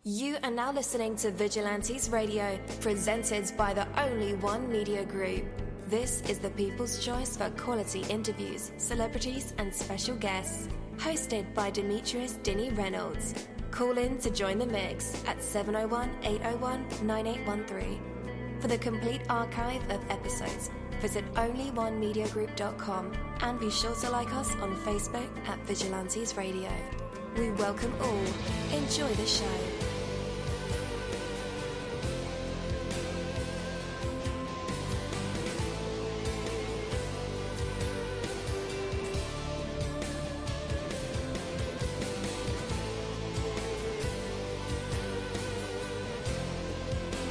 You are now listening to Vigilantes Radio, presented by the Only One Media Group. This is the people's choice for quality interviews, celebrities, and special guests. Hosted by Demetrius Dinny Reynolds. Call in to join the mix at 701-801-9813. For the complete archive of episodes, visit onlyonemediagroup.com and be sure to like us on Facebook at Vigilantes Radio. We welcome all. Enjoy the show.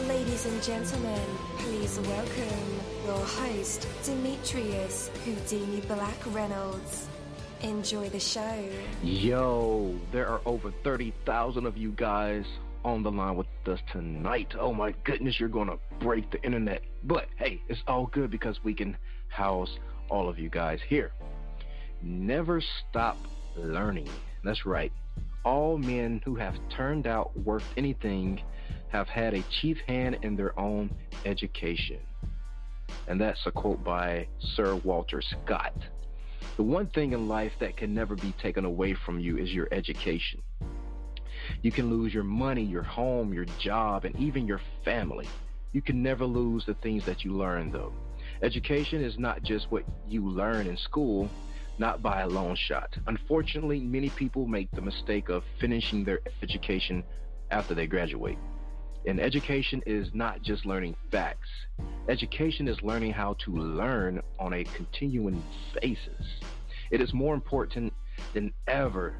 Ladies and gentlemen, please welcome your host, Demetrius Houdini Black Reynolds. Enjoy the show. Yo, there are over 30,000 of you guys on the line with us tonight. Oh my goodness, you're gonna break the internet. But hey, it's all good because we can house all of you guys here. Never stop learning. That's right. All men who have turned out worth anything have had a chief hand in their own education. And that's a quote by Sir Walter Scott. The one thing in life that can never be taken away from you is your education. You can lose your money, your home, your job, and even your family. You can never lose the things that you learn, though. Education is not just what you learn in school, not by a long shot. Unfortunately, many people make the mistake of finishing their education after they graduate. And education is not just learning facts. Education is learning how to learn on a continuing basis. It is more important than ever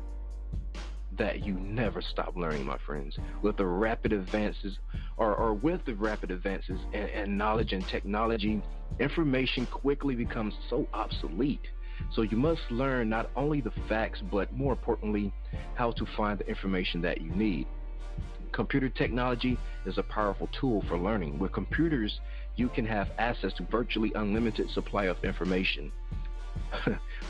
that you never stop learning, my friends. With the rapid advances, in knowledge and technology, information quickly becomes so obsolete. So you must learn not only the facts, but more importantly, how to find the information that you need. Computer technology is a powerful tool for learning. With computers, you can have access to virtually unlimited supply of information.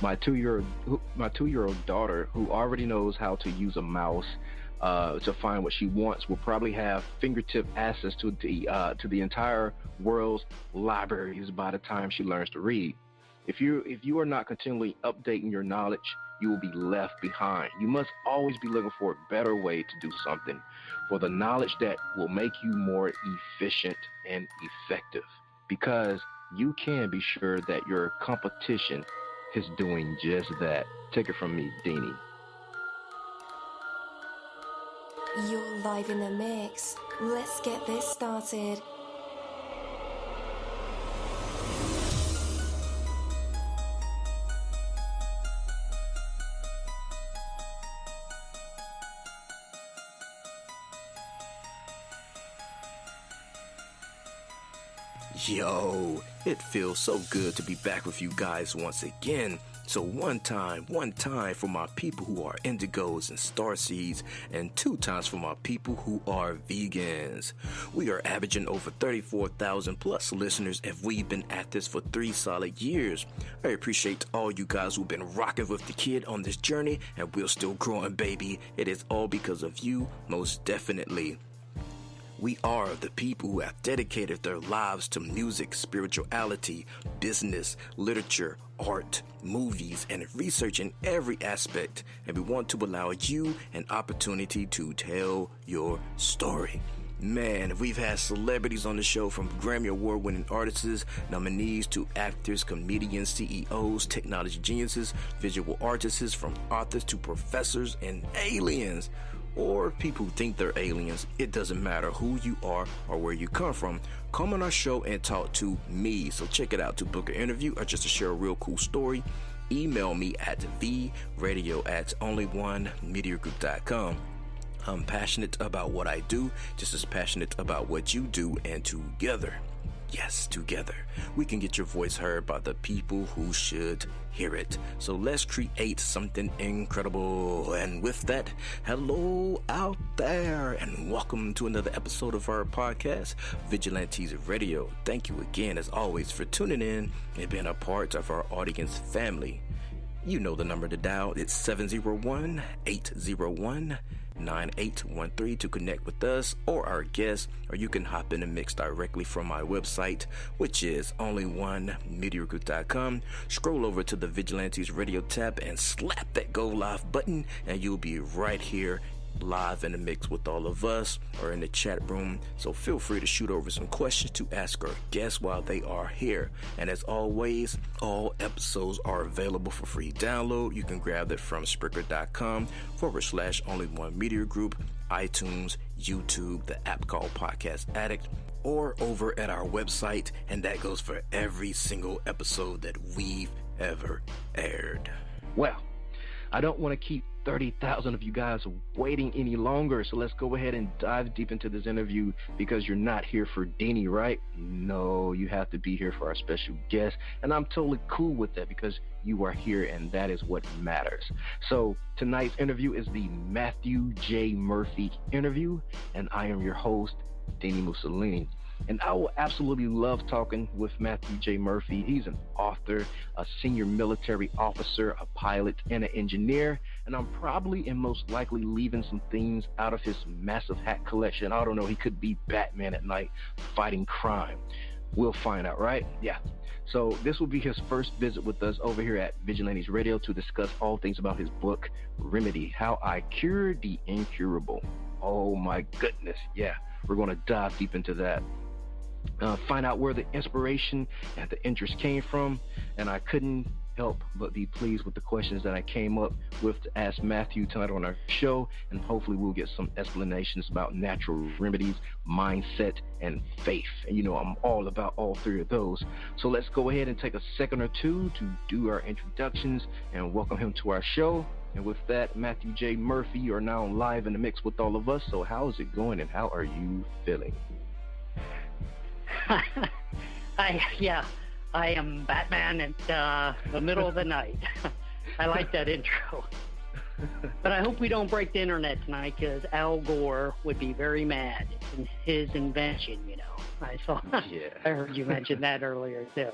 My two-year-old daughter, who already knows how to use a mouse to find what she wants, will probably have fingertip access to the entire world's libraries by the time she learns to read. If you are not continually updating your knowledge, you will be left behind. You must always be looking for a better way to do something, for the knowledge that will make you more efficient and effective, because you can be sure that your competition is doing just that. Take it from me, Deanie. You're live in the mix. Let's get this started. Yo, it feels so good to be back with you guys once again. So one time for my people who are indigos and starseeds, and 2 times for my people who are vegans. We are averaging over 34,000 plus listeners, and we've been at this for 3 solid years. I appreciate all you guys who've been rocking with the kid on this journey, and we're still growing, baby. It is all because of you, most definitely. We are the people who have dedicated their lives to music, spirituality, business, literature, art, movies, and research in every aspect. And we want to allow you an opportunity to tell your story. Man, we've had celebrities on the show, from Grammy Award-winning artists, nominees, to actors, comedians, CEOs, technology geniuses, visual artists, from authors to professors and aliens. Or people who think they're aliens. It doesn't matter who you are or where you come from. Come on our show and talk to me. So check it out. To book an interview or just to share a real cool story, email me at vradio@onlyonemediagroup.com. I'm passionate about what I do, just as passionate about what you do, and together, yes, together, we can get your voice heard by the people who should hear it. So let's create something incredible. And with that, hello out there, and welcome to another episode of our podcast, Vigilantes Radio. Thank you again, as always, for tuning in and being a part of our audience family. You know the number to dial. It's 701-801 9813 to connect with us or our guests, or you can hop in the mix directly from my website, which is onlyonemediagroup.com. Scroll over to the Vigilantes Radio tab and slap that Go Live button, and you'll be right here live in the mix with all of us or in the chat room. So feel free to shoot over some questions to ask our guests while they are here. And as always, all episodes are available for free download. You can grab it from Spreaker.com/onlyonemediagroup, iTunes, YouTube, the app called Podcast Addict, or over at our website. And that goes for every single episode that we've ever aired. Well, I don't want to keep 30,000 of you guys waiting any longer, so let's go ahead and dive deep into this interview, because you're not here for Deanie, right? No, you have to be here for our special guest, and I'm totally cool with that because you are here, and that is what matters. So tonight's interview is the Matthew J. Murphy interview, and I am your host, Deanie Mussolini. And I will absolutely love talking with Matthew J. Murphy. He's an author, a senior military officer, a pilot, and an engineer. And I'm probably and most likely leaving some things out of his massive hat collection. I don't know, he could be Batman at night fighting crime. We'll find out, right? Yeah. So this will be his first visit with us over here at Vigilantes Radio to discuss all things about his book, Remedy, How I Cured the Incurable. Oh my goodness. Yeah, we're going to dive deep into that. Find out where the inspiration and the interest came from, and I couldn't help but be pleased with the questions that I came up with to ask Matthew tonight on our show, and hopefully we'll get some explanations about natural remedies, mindset, and faith. And you know I'm all about all three of those. So let's go ahead and take a second or two to do our introductions and welcome him to our show. And with that, Matthew J. Murphy, you are now live in the mix with all of us. So how is it going and how are you feeling? I am Batman at the middle of the night. I like that intro. But I hope we don't break the internet tonight, because Al Gore would be very mad in his invention, you know. I heard you mention that earlier, too.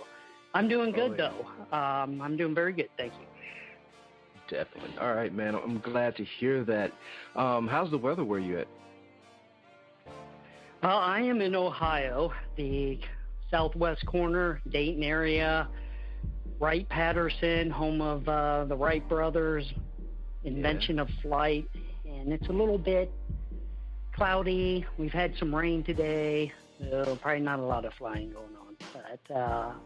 I'm doing good, though. I'm doing very good, thank you. Definitely. All right, man. I'm glad to hear that. How's the weather where you at? Well, I am in Ohio, the southwest corner, Dayton area, Wright-Patterson, home of the Wright brothers, invention of flight, and it's a little bit cloudy. We've had some rain today, so probably not a lot of flying going on, but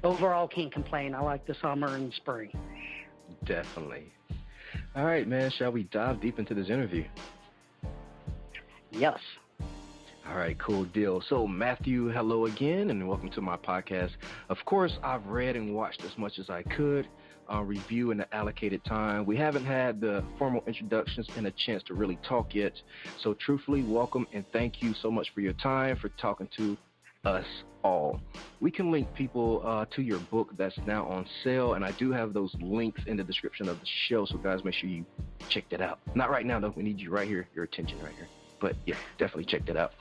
overall can't complain. I like the summer and spring. Definitely. All right, man, shall we dive deep into this interview? Yes. All right, cool deal. So, Matthew, hello again, and welcome to my podcast. Of course, I've read and watched as much as I could, review in the allocated time. We haven't had the formal introductions and a chance to really talk yet. So, truthfully, welcome and thank you so much for your time, for talking to us all. We can link people to your book that's now on sale, and I do have those links in the description of the show, so guys, make sure you check that out. Not right now, though. We need you right here, your attention right here. But yeah, definitely check that out.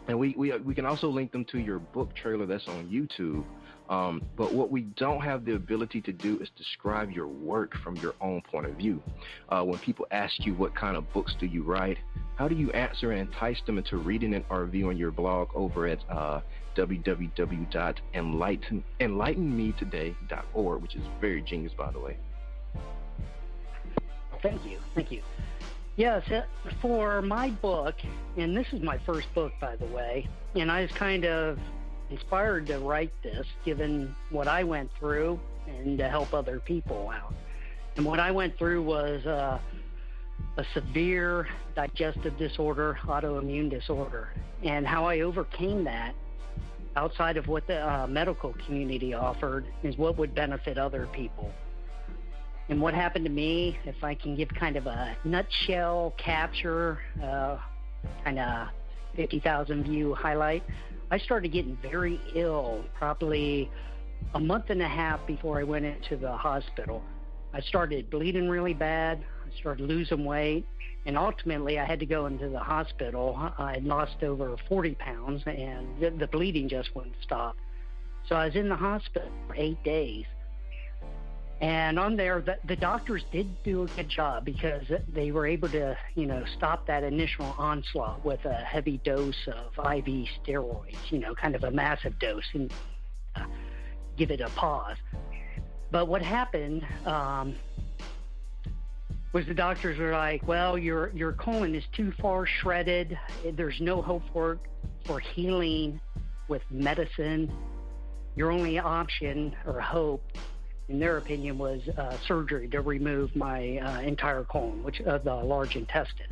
And we can also link them to your book trailer that's on YouTube. But what we don't have the ability to do is describe your work from your own point of view. When people ask you what kind of books do you write, how do you answer and entice them into reading it or viewing your blog over at www.enlightenmetoday.org, which is very genius, by the way. Thank you. Yes, for my book, and this is my first book, by the way, and I was kind of inspired to write this, given what I went through, and to help other people out. And what I went through was a severe digestive disorder, autoimmune disorder, and how I overcame that outside of what the medical community offered is what would benefit other people. And what happened to me, if I can give kind of a nutshell capture, kind of 50,000 view highlight, I started getting very ill probably a month and a half before I went into the hospital. I started bleeding really bad. I started losing weight. And ultimately, I had to go into the hospital. I had lost over 40 pounds, and the bleeding just wouldn't stop. So I was in the hospital for 8 days. And on there, the doctors did do a good job because they were able to, stop that initial onslaught with a heavy dose of IV steroids, kind of a massive dose, and give it a pause. But what happened was the doctors were like, well, your colon is too far shredded. There's no hope for healing with medicine. Your only option or hope, in their opinion, was surgery to remove my entire colon, which the large intestine.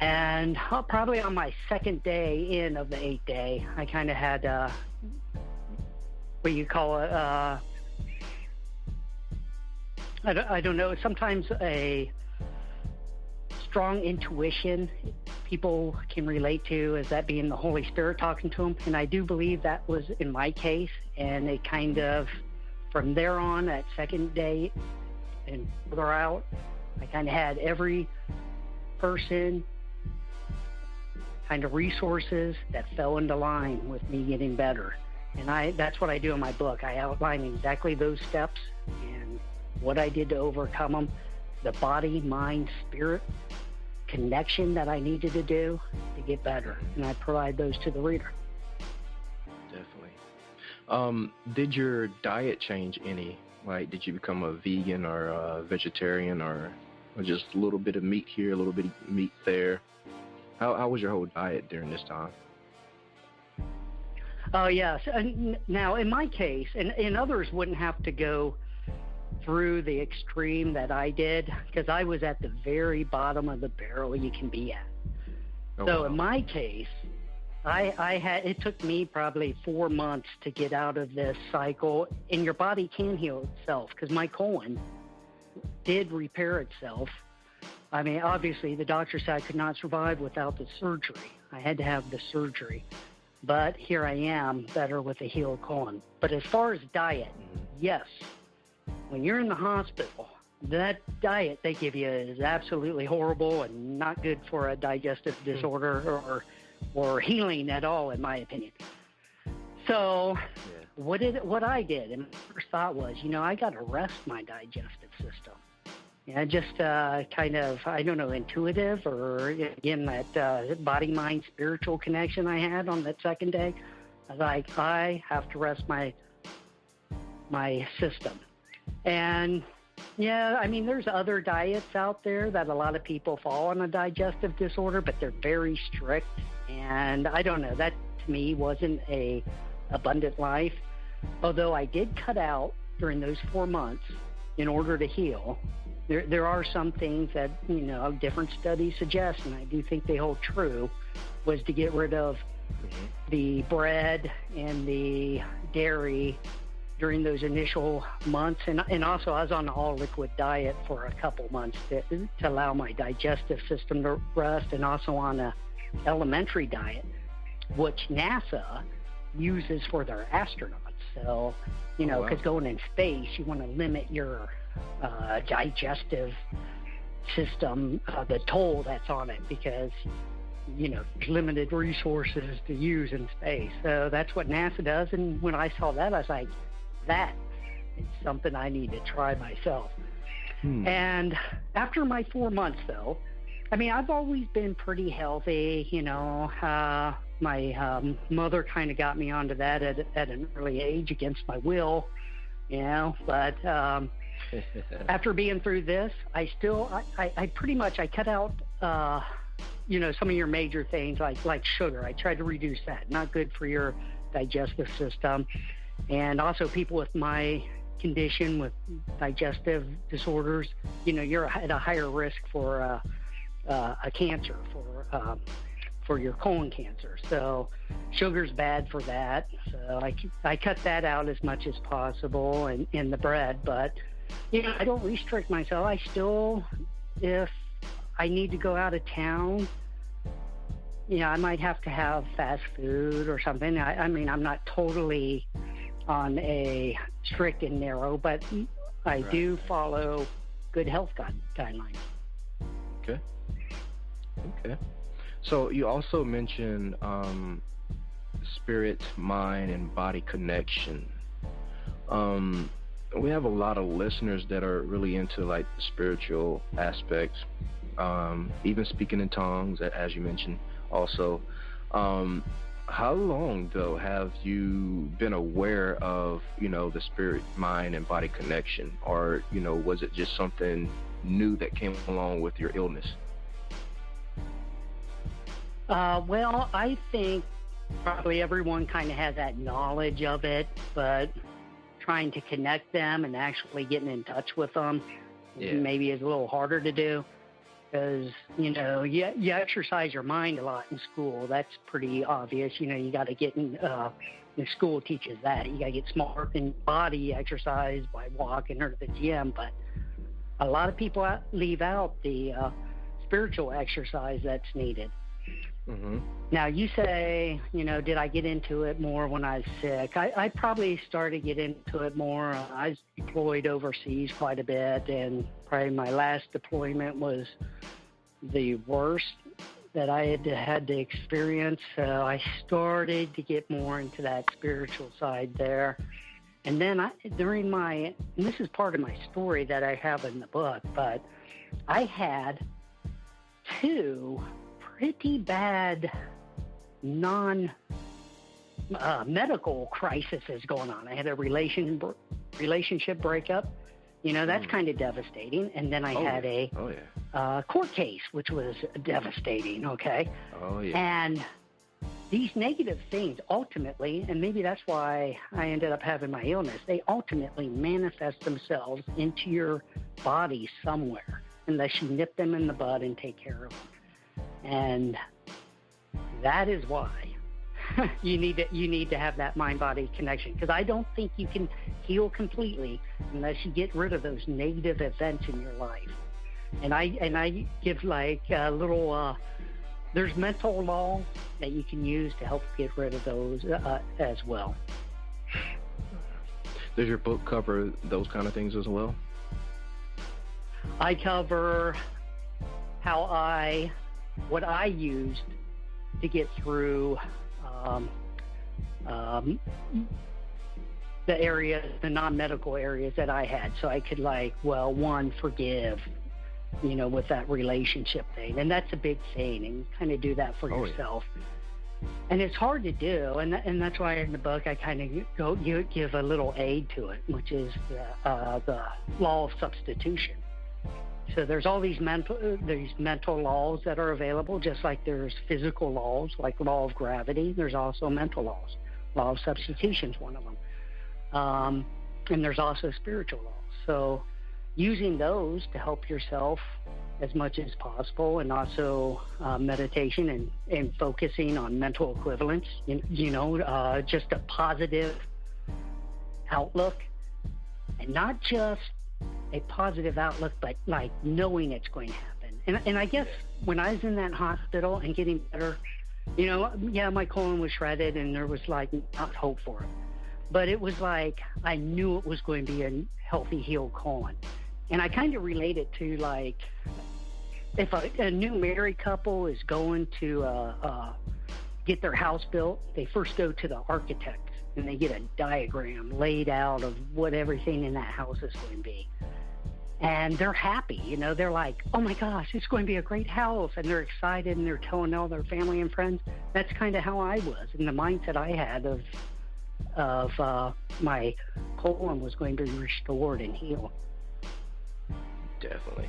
And probably on my second day in of the 8th day, I kind of had what you call it. I don't know. Sometimes a strong intuition people can relate to as that being the Holy Spirit talking to them, and I do believe that was in my case. And it kind of, from there on, that second day and further out, I kind of had every person, kind of resources that fell into line with me getting better. And that's what I do in my book. I outline exactly those steps and what I did to overcome them, the body, mind, spirit connection that I needed to do to get better. And I provide those to the reader. Definitely. Did your diet change any? Like, did you become a vegan or a vegetarian or just a little bit of meat here, a little bit of meat there? How was your whole diet during this time? Oh, yes. Now, in my case, and others wouldn't have to go through the extreme that I did, because I was at the very bottom of the barrel you can be at. Oh, so wow. In my case, it took me probably 4 months to get out of this cycle, and your body can heal itself, because my colon did repair itself. I mean, obviously, the doctor said I could not survive without the surgery. I had to have the surgery. But here I am, better with a healed colon. But as far as diet, yes, when you're in the hospital, that diet they give you is absolutely horrible and not good for a digestive disorder or healing at all, in my opinion. So what I did, and my first thought was, I got to rest my digestive system. Just kind of, I don't know, intuitive, or again, that body, mind, spiritual connection I had on that second day. I was like, I have to rest my system. And yeah, I mean, there's other diets out there that a lot of people fall on a digestive disorder, but they're very strict. And I don't know, that to me wasn't a abundant life. Although I did cut out during those 4 months in order to heal. There are some things that, different studies suggest, and I do think they hold true, was to get rid of the bread and the dairy during those initial months. And also I was on an all-liquid diet for a couple months to allow my digestive system to rest, and also on a elementary diet, which NASA uses for their astronauts. So, because going in space, you want to limit your digestive system, the toll that's on it, because limited resources to use in space. So that's what NASA does. And when I saw that, I was like, that is something I need to try myself. And after my 4 months, though, I mean, I've always been pretty healthy. My mother kind of got me onto that at an early age against my will, but after being through this, I pretty much, I cut out, some of your major things like sugar. I tried to reduce that. Not good for your digestive system. And also people with my condition with digestive disorders, you're at a higher risk for a cancer, for your colon cancer. So sugar's bad for that. So I cut that out as much as possible in the bread. But, I don't restrict myself. I still, if I need to go out of town, I might have to have fast food or something. I mean, I'm not totally on a strict and narrow, but I do follow good health guidelines. Okay. So you also mentioned spirit, mind, and body connection. we have a lot of listeners that are really into like the spiritual aspects, even speaking in tongues, as you mentioned also. How long, though, have you been aware of, the spirit, mind, and body connection? Or, was it just something new that came along with your illness? Well, I think probably everyone kind of has that knowledge of it, but trying to connect them and actually getting in touch with them maybe is a little harder to do. Because, you exercise your mind a lot in school. That's pretty obvious. You got to get in, the school teaches that. You got to get smart in body exercise by walking or to the gym. But a lot of people leave out the spiritual exercise that's needed. Mm-hmm. Now, you say, did I get into it more when I was sick? I probably started to get into it more. I was deployed overseas quite a bit, and probably my last deployment was the worst that I had to experience. So I started to get more into that spiritual side there. And then and this is part of my story that I have in the book, but I had 2 pretty bad non-medical crises going on. I had a relationship breakup. That's kind of devastating. And then I had a court case, which was devastating, okay? Oh, yeah. And these negative things ultimately, and maybe that's why I ended up having my illness, they ultimately manifest themselves into your body somewhere unless you nip them in the bud and take care of them. And that is why you need to have that mind-body connection, because I don't think you can heal completely unless you get rid of those negative events in your life. And I give like a little there's mental law that you can use to help get rid of those as well. Does your book cover those kind of things as well? I cover what I used to get through the non-medical areas that I had. So I could forgive, with that relationship thing. And that's a big thing, and you kind of do that for yourself. Yeah. And it's hard to do, and that's why in the book I kind of give a little aid to it, which is the law of substitution. So there's all these mental laws that are available, just like there's physical laws, like law of gravity. There's also mental laws. Law of substitution is one of them. And there's also spiritual laws. So using those to help yourself as much as possible, and also meditation and focusing on mental equivalence, just a positive outlook, and not just a positive outlook, but like knowing it's going to happen. And I guess when I was in that hospital and getting better, my colon was shredded and there was like not hope for it. But it was like I knew it was going to be a healthy, healed colon. And I kind of relate it to like if a new married couple is going to get their house built, they first go to the architect and they get a diagram laid out of what everything in that house is going to be. And they're happy, they're like, oh my gosh, it's going to be a great house. And they're excited and they're telling all their family and friends. That's kind of how I was, and the mindset I had of my colon was going to be restored and healed. Definitely.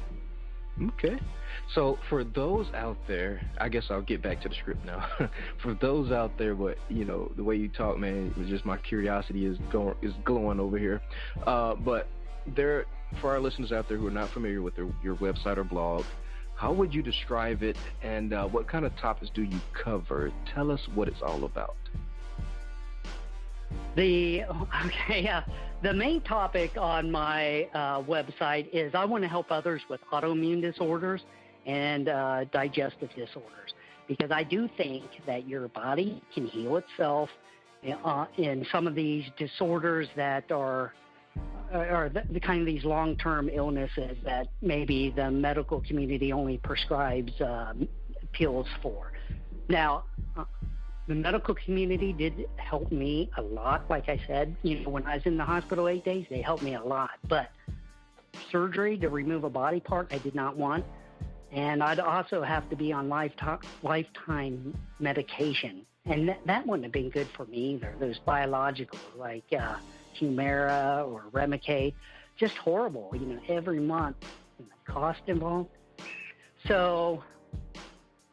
Okay. So for those out there, I guess I'll get back to the script now. For those out there, the way you talk, man, it was just my curiosity is glowing over here. But for our listeners out there who are not familiar with your website or blog, how would you describe it, and what kind of topics do you cover? Tell us what it's all about. The main topic on my website is I want to help others with autoimmune disorders and digestive disorders, because I do think that your body can heal itself in some of these disorders that are the kind of these long-term illnesses that maybe the medical community only prescribes pills for. Now, the medical community did help me a lot. Like I said, when I was in the hospital 8 days, they helped me a lot. But surgery to remove a body part, I did not want. And I'd also have to be on lifetime medication. And that wouldn't have been good for me either. Those biologicals like Humira or Remicade, just horrible, every month, and the cost involved. So,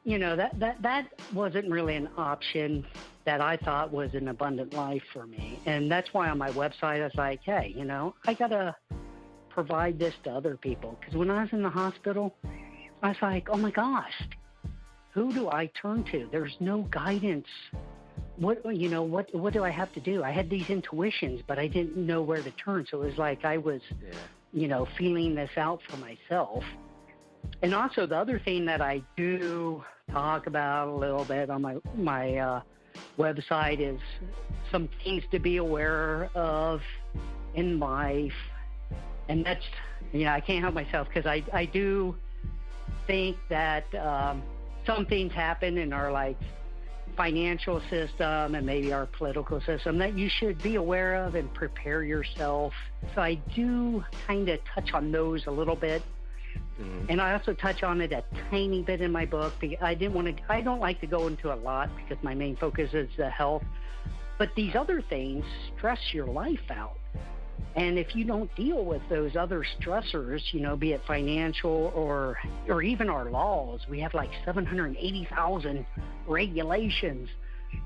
that wasn't really an option that I thought was an abundant life for me. And that's why on my website, I was like, hey, I got to provide this to other people. Because when I was in the hospital, I was like, oh my gosh, who do I turn to? There's no guidance. What do I have to do? I had these intuitions, but I didn't know where to turn. So it was like I was, feeling this out for myself. And also the other thing that I do talk about a little bit on my website is some things to be aware of in life. And that's, I can't help myself because I do think that some things happen in our financial system and maybe our political system that you should be aware of and prepare yourself. So I do kind of touch on those a little bit. Mm-hmm. And I also touch on it a tiny bit in my book. Because I don't like to go into a lot because my main focus is the health. But these other things stress your life out. And if you don't deal with those other stressors, be it financial or even our laws, we have 780,000 regulations.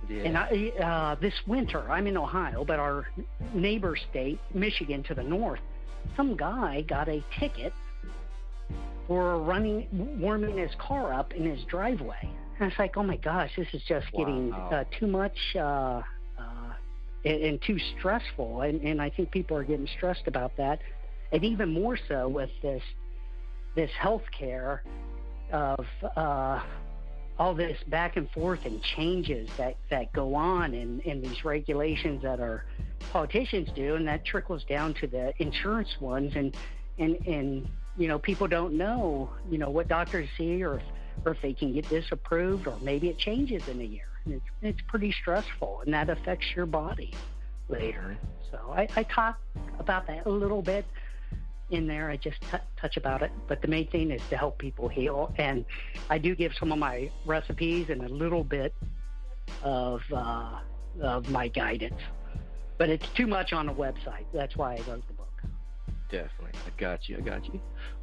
Yeah. And this winter, I'm in Ohio, but our neighbor state, Michigan, to the north, some guy got a ticket for warming his car up in his driveway. And it's like, oh my gosh, this is just getting too much and too stressful. And I think people are getting stressed about that. And even more so with this health care of all this back and forth and changes that go on in these regulations that our politicians do, and that trickles down to the insurance ones. And people don't know, what doctors see or if they can get this approved, or maybe it changes in a year. And it's pretty stressful, and that affects your body later. So I talk about that a little bit in there. I just touch about it. But the main thing is to help people heal. And I do give some of my recipes and a little bit of my guidance. But it's too much on the website. That's why I wrote the book. Definitely. I got you.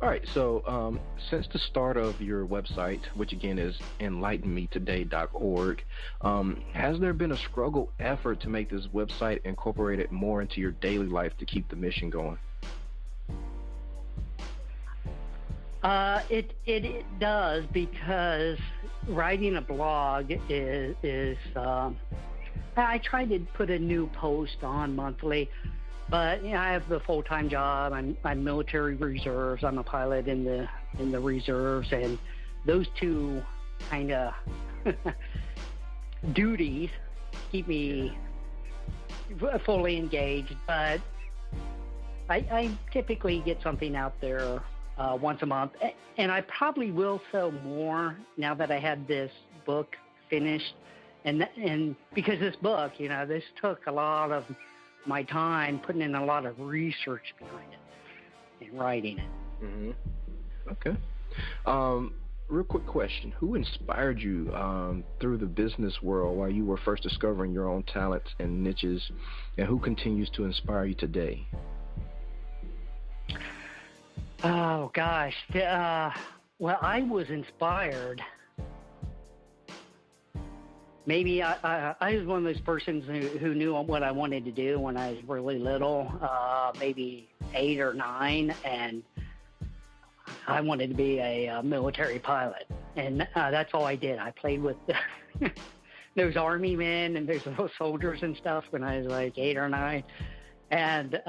All right. So since the start of your website, which again is enlightenmetoday.org, has there been a struggle effort to make this website incorporate it more into your daily life to keep the mission going? It does, because writing a blog is I try to put a new post on monthly. But I have the full-time job. I'm military reserves. I'm a pilot in the reserves, and those two kind of duties keep me fully engaged. But I typically get something out there once a month, and I probably will sell more now that I had this book finished, and because this book, this took a lot of my time, putting in a lot of research behind it and writing it. Mm-hmm. Okay. Real quick question. Who inspired you through the business world while you were first discovering your own talents and niches, and who continues to inspire you today? Oh, gosh. Well, I was inspired. Maybe I was one of those persons who knew what I wanted to do when I was really little, maybe 8 or 9, and I wanted to be a military pilot. And that's all I did. I played with those army men and those little soldiers and stuff when I was 8 or 9. And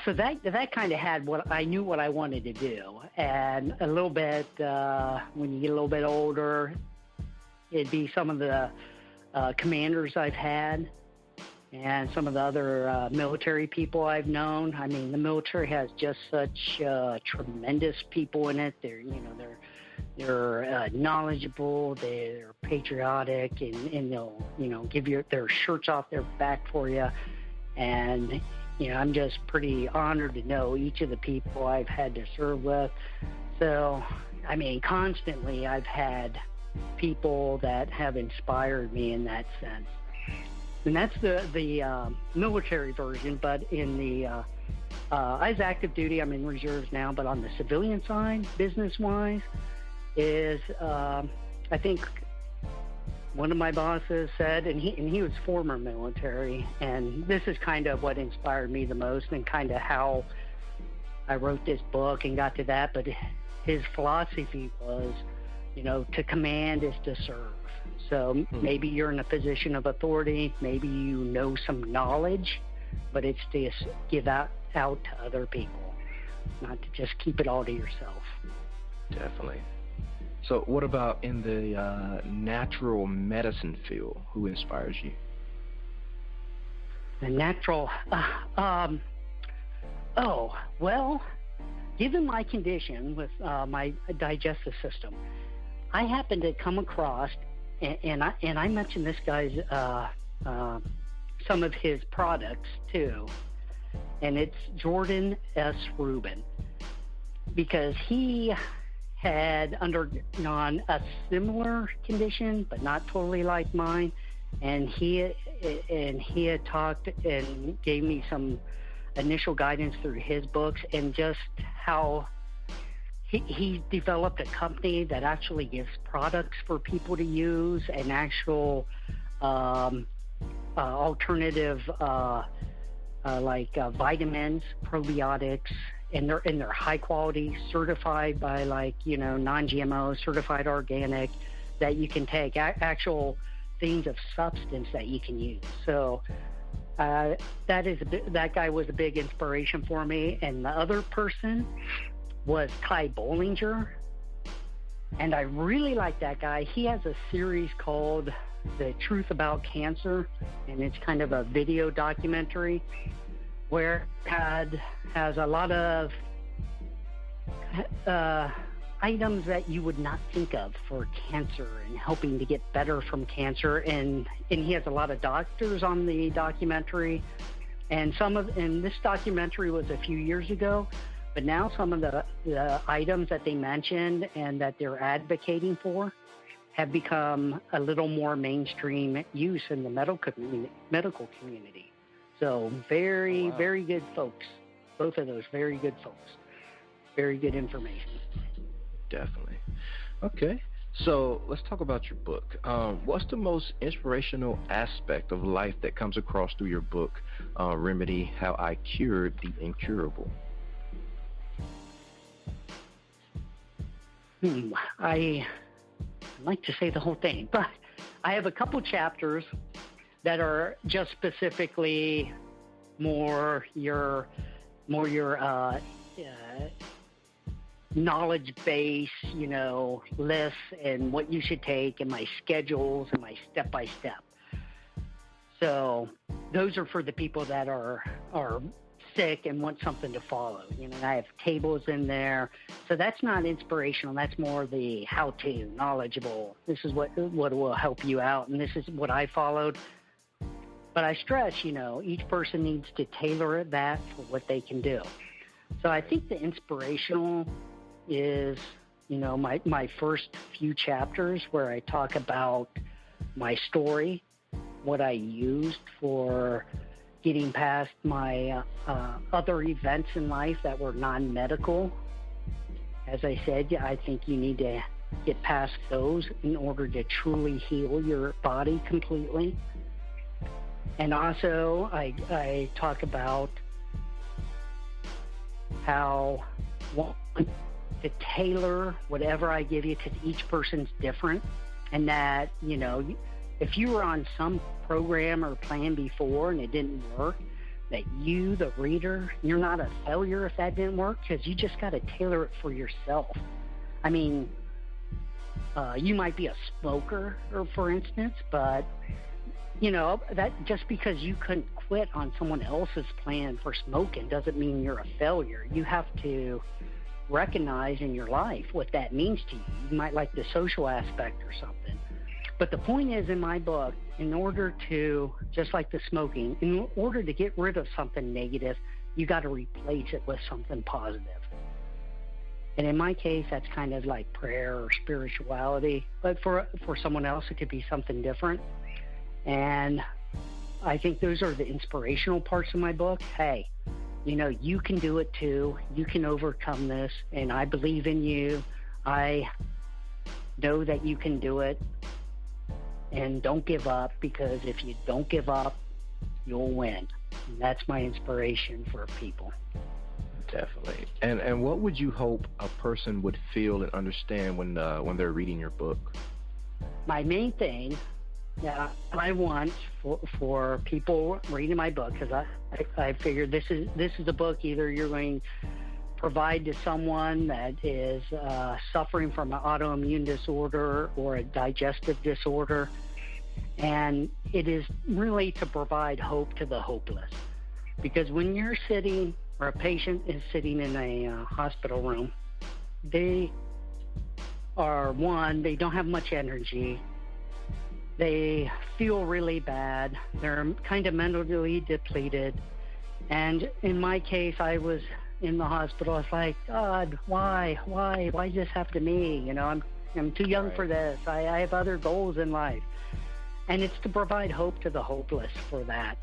so that kind of had what I knew what I wanted to do. And a little bit, when you get a little bit older, it'd be some of the commanders I've had and some of the other military people I've known. I mean, the military has just such tremendous people in it. They're they're knowledgeable, they're patriotic, and they'll, give you their shirts off their back for you. And, I'm just pretty honored to know each of the people I've had to serve with. So, constantly I've had people that have inspired me in that sense. And that's the military version, but in the I was active duty, I'm in reserves now, but on the civilian side, business-wise, is I think one of my bosses said, and he was former military, and this is kind of what inspired me the most and kind of how I wrote this book and got to that, but his philosophy was, to command is to serve. So maybe you're in a position of authority, maybe you know some knowledge, but it's to give out to other people, not to just keep it all to yourself. Definitely. So what about in the natural medicine field? Who inspires you? The natural, given my condition with my digestive system, I happen to come across, and I mentioned this guy's some of his products too, and it's Jordan S. Rubin, because he had undergone a similar condition, but not totally like mine, and he had talked and gave me some initial guidance through his books, and just how he developed a company that actually gives products for people to use, and actual alternative like vitamins, probiotics, and they're high quality, certified by non-GMO, certified organic, that you can take, actual things of substance that you can use. So that guy was a big inspiration for me. And the other person was Ty Bollinger, and I really like that guy. He has a series called The Truth About Cancer, and it's kind of a video documentary where it has a lot of items that you would not think of for cancer and helping to get better from cancer. And he has a lot of doctors on the documentary, and this documentary was a few years ago, but now some of the items that they mentioned and that they're advocating for have become a little more mainstream use in the medical community. So very, very good folks. Both of those, very good folks. Very good information. Definitely. Okay. So let's talk about your book. What's the most inspirational aspect of life that comes across through your book, Remedy: How I Cured the Incurable? I like to say the whole thing, but I have a couple chapters that are just specifically more your knowledge base, lists and what you should take, and my schedules and my step-by-step. So those are for the people that are sick and want something to follow. I have tables in there. So that's not inspirational. That's more the how-to, knowledgeable. This is what will help you out, and this is what I followed. But I stress, each person needs to tailor that for what they can do. So I think the inspirational is, my first few chapters where I talk about my story, what I used for getting past my other events in life that were non-medical. As I said, I think you need to get past those in order to truly heal your body completely. And also, I talk about how to tailor whatever I give you to each person's different, and that, if you were on some program or plan before and it didn't work, that you, the reader, you're not a failure if that didn't work, because you just got to tailor it for yourself. You might be a smoker, or for instance, but that just because you couldn't quit on someone else's plan for smoking doesn't mean you're a failure. You have to recognize in your life what that means to you. You might like the social aspect or something. But the point is, in my book, in order to, just like the smoking, in order to get rid of something negative, you got to replace it with something positive. And in my case, that's kind of like prayer or spirituality. But for someone else, it could be something different. And I think those are the inspirational parts of my book. Hey, you know, you can do it too. You can overcome this, and I believe in you. I know that you can do it, and don't give up, because if you don't give up, you'll win. And that's my inspiration for people. Definitely. And what would you hope a person would feel and understand when they're reading your book? My main thing that I want for people reading my book, because I figure this is a book either you're going to provide to someone that is suffering from an autoimmune disorder or a digestive disorder, and it is really to provide hope to the hopeless. Because when you're sitting, or a patient is sitting in a hospital room, they don't have much energy. They feel really bad. They're kind of mentally depleted. And in my case, I was in the hospital. It's like, God, why does this happen to me? You know, I'm too young for this. I have other goals in life. And it's to provide hope to the hopeless for that.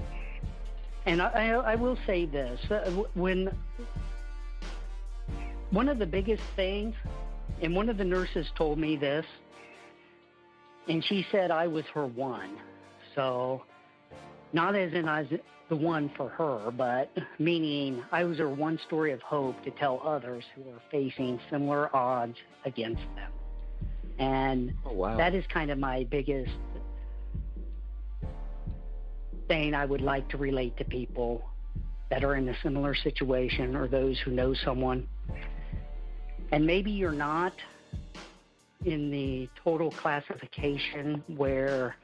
And I will say this, when one of the biggest things, and one of the nurses told me this, and she said I was her one. So not as in I was the one for her, but meaning I was her one story of hope to tell others who are facing similar odds against them. And that is kind of my biggest thing I would like to relate to people that are in a similar situation, or those who know someone. And maybe you're not in the total classification where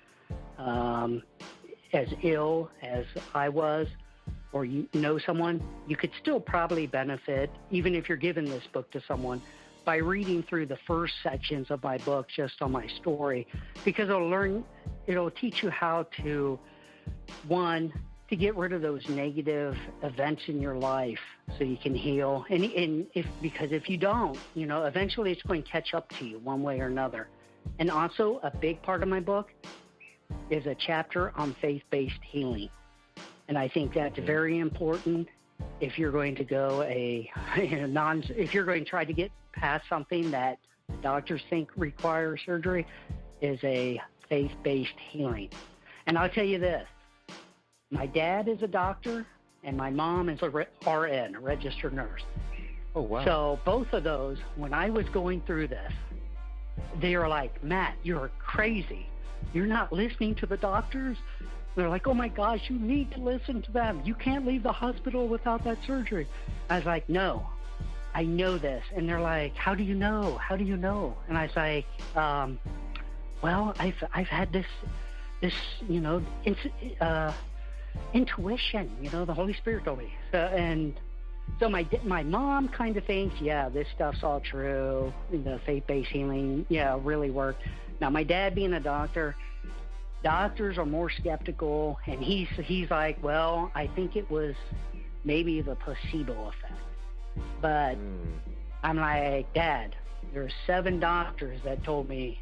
as ill as I was, or you know someone, you could still probably benefit, even if you're giving this book to someone, by reading through the first sections of my book just on my story, because it'll teach you how to, one, to get rid of those negative events in your life so you can heal. Because if you don't, you know, eventually it's going to catch up to you one way or another. And also, a big part of my book is a chapter on faith-based healing. And I think that's very important if you're going to go if you're going to try to get past something that doctors think requires surgery, is a faith-based healing. And I'll tell you this, my dad is a doctor, and my mom is a RN, a registered nurse. Oh, wow. So both of those, when I was going through this, they were like, Matt, you're crazy. You're not listening to the doctors? They're like, oh, my gosh, you need to listen to them. You can't leave the hospital without that surgery. I was like, no, I know this. And they're like, how do you know? How do you know? And I was like, well, I've had this, you know, intuition, you know, the Holy Spirit told me. So my mom kind of thinks, yeah, this stuff's all true. The faith-based healing, yeah, really worked. Now, my dad being a doctor, doctors are more skeptical, and he's like, well, I think it was maybe the placebo effect. But I'm like, Dad, there's 7 doctors that told me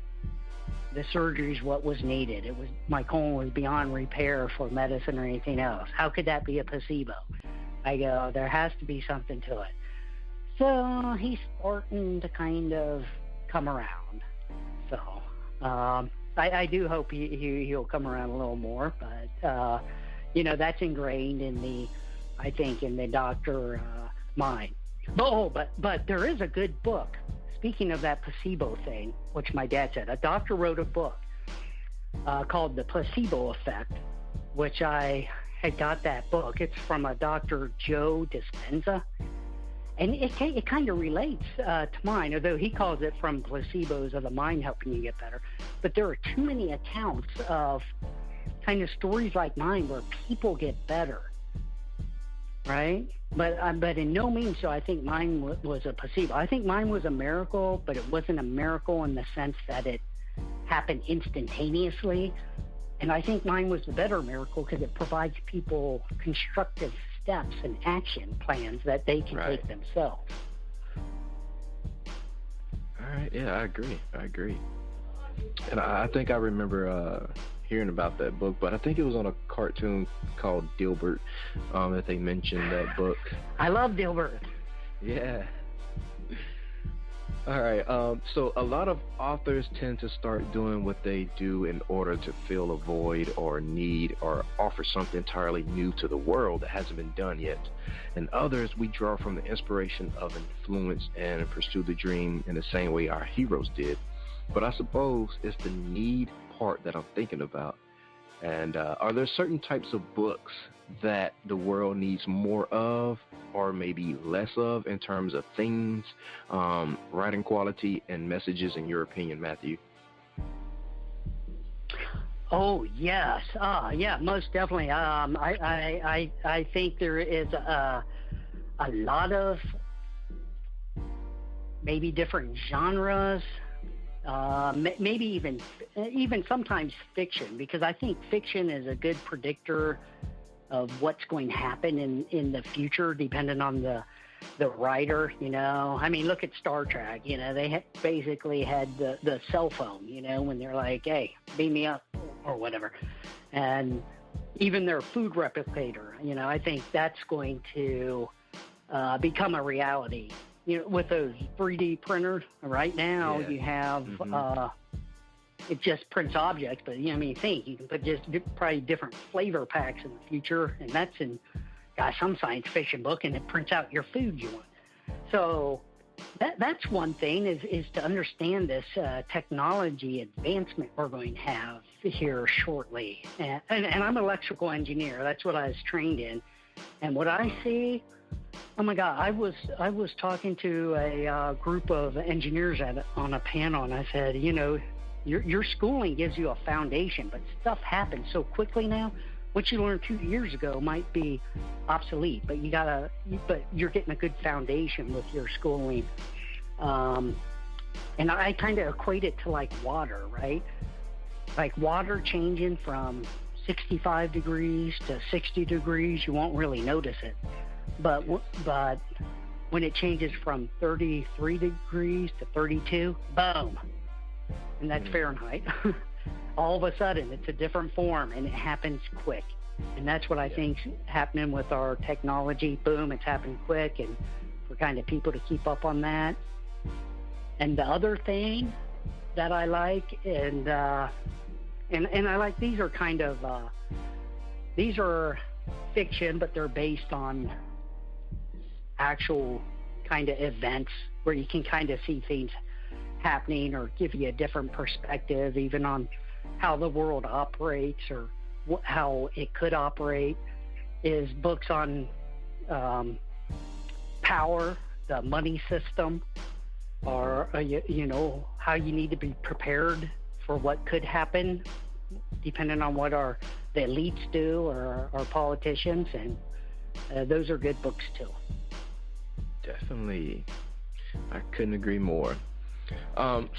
the surgery is what was needed. My colon was beyond repair for medicine or anything else. How could that be a placebo? I go, there has to be something to it. So he's starting to kind of come around. So I do hope he'll come around a little more, but you know, that's ingrained in the doctor mind. But there is a good book. Speaking of that placebo thing, which my dad said, a doctor wrote a book called The Placebo Effect, which I had got that book. It's from a Dr. Joe Dispenza. And it kind of relates to mine, although he calls it From Placebos of the Mind Helping You Get Better. But there are too many accounts of kind of stories like mine where people get better. right? But in no means so I think mine was a placebo. I think mine was a miracle, but it wasn't a miracle in the sense that it happened instantaneously. And I think mine was the better miracle because it provides people constructive steps and action plans that they can take themselves. All right, yeah, I agree. And I think I remember hearing about that book, but I think it was on a cartoon called Dilbert that they mentioned that book. I love Dilbert. Yeah. All right. So a lot of authors tend to start doing what they do in order to fill a void or need or offer something entirely new to the world that hasn't been done yet. And others, we draw from the inspiration of influence and pursue the dream in the same way our heroes did. But I suppose it's the need part that I'm thinking about. And are there certain types of books that the world needs more of or maybe less of in terms of themes, writing quality, and messages, in your opinion, Matthew? Oh, yes. Yeah, most definitely. I think there is a lot of maybe different genres, maybe even sometimes fiction, because I think fiction is a good predictor of what's going to happen in the future, depending on the writer, you know. I mean, look at Star Trek, you know, they basically had the cell phone, you know, when they're like, hey, beam me up or whatever. And even their food replicator, you know, I think that's going to become a reality. You know, with those 3D printers right now, you have it just prints objects, but you know, I mean, you can put just probably different flavor packs in the future, and that's in some science fiction book, and it prints out your food you want. So that's one thing is to understand this technology advancement we're going to have here shortly. And I'm an electrical engineer. That's what I was trained in. And what I see, oh my God, I was talking to a group of engineers on a panel, and I said, you know, your schooling gives you a foundation, but stuff happens so quickly now. What you learned 2 years ago might be obsolete, but you're getting a good foundation with your schooling. And I kind of equate it to like water, right? Like water changing from 65 degrees to 60 degrees, you won't really notice it. But when it changes from 33 degrees to 32, boom. And that's Fahrenheit. All of a sudden, it's a different form, and it happens quick. And that's what I think's happening with our technology. Boom, it's happening quick, and for kind of people to keep up on that. And the other thing that I like, and I like, these are kind of these are fiction, but they're based on actual kind of events where you can kind of see things happening or give you a different perspective even on how the world operates or how it could operate, is books on power, the money system, or you know, how you need to be prepared for what could happen depending on what the elites do or our politicians, and those are good books too. Definitely. I couldn't agree more.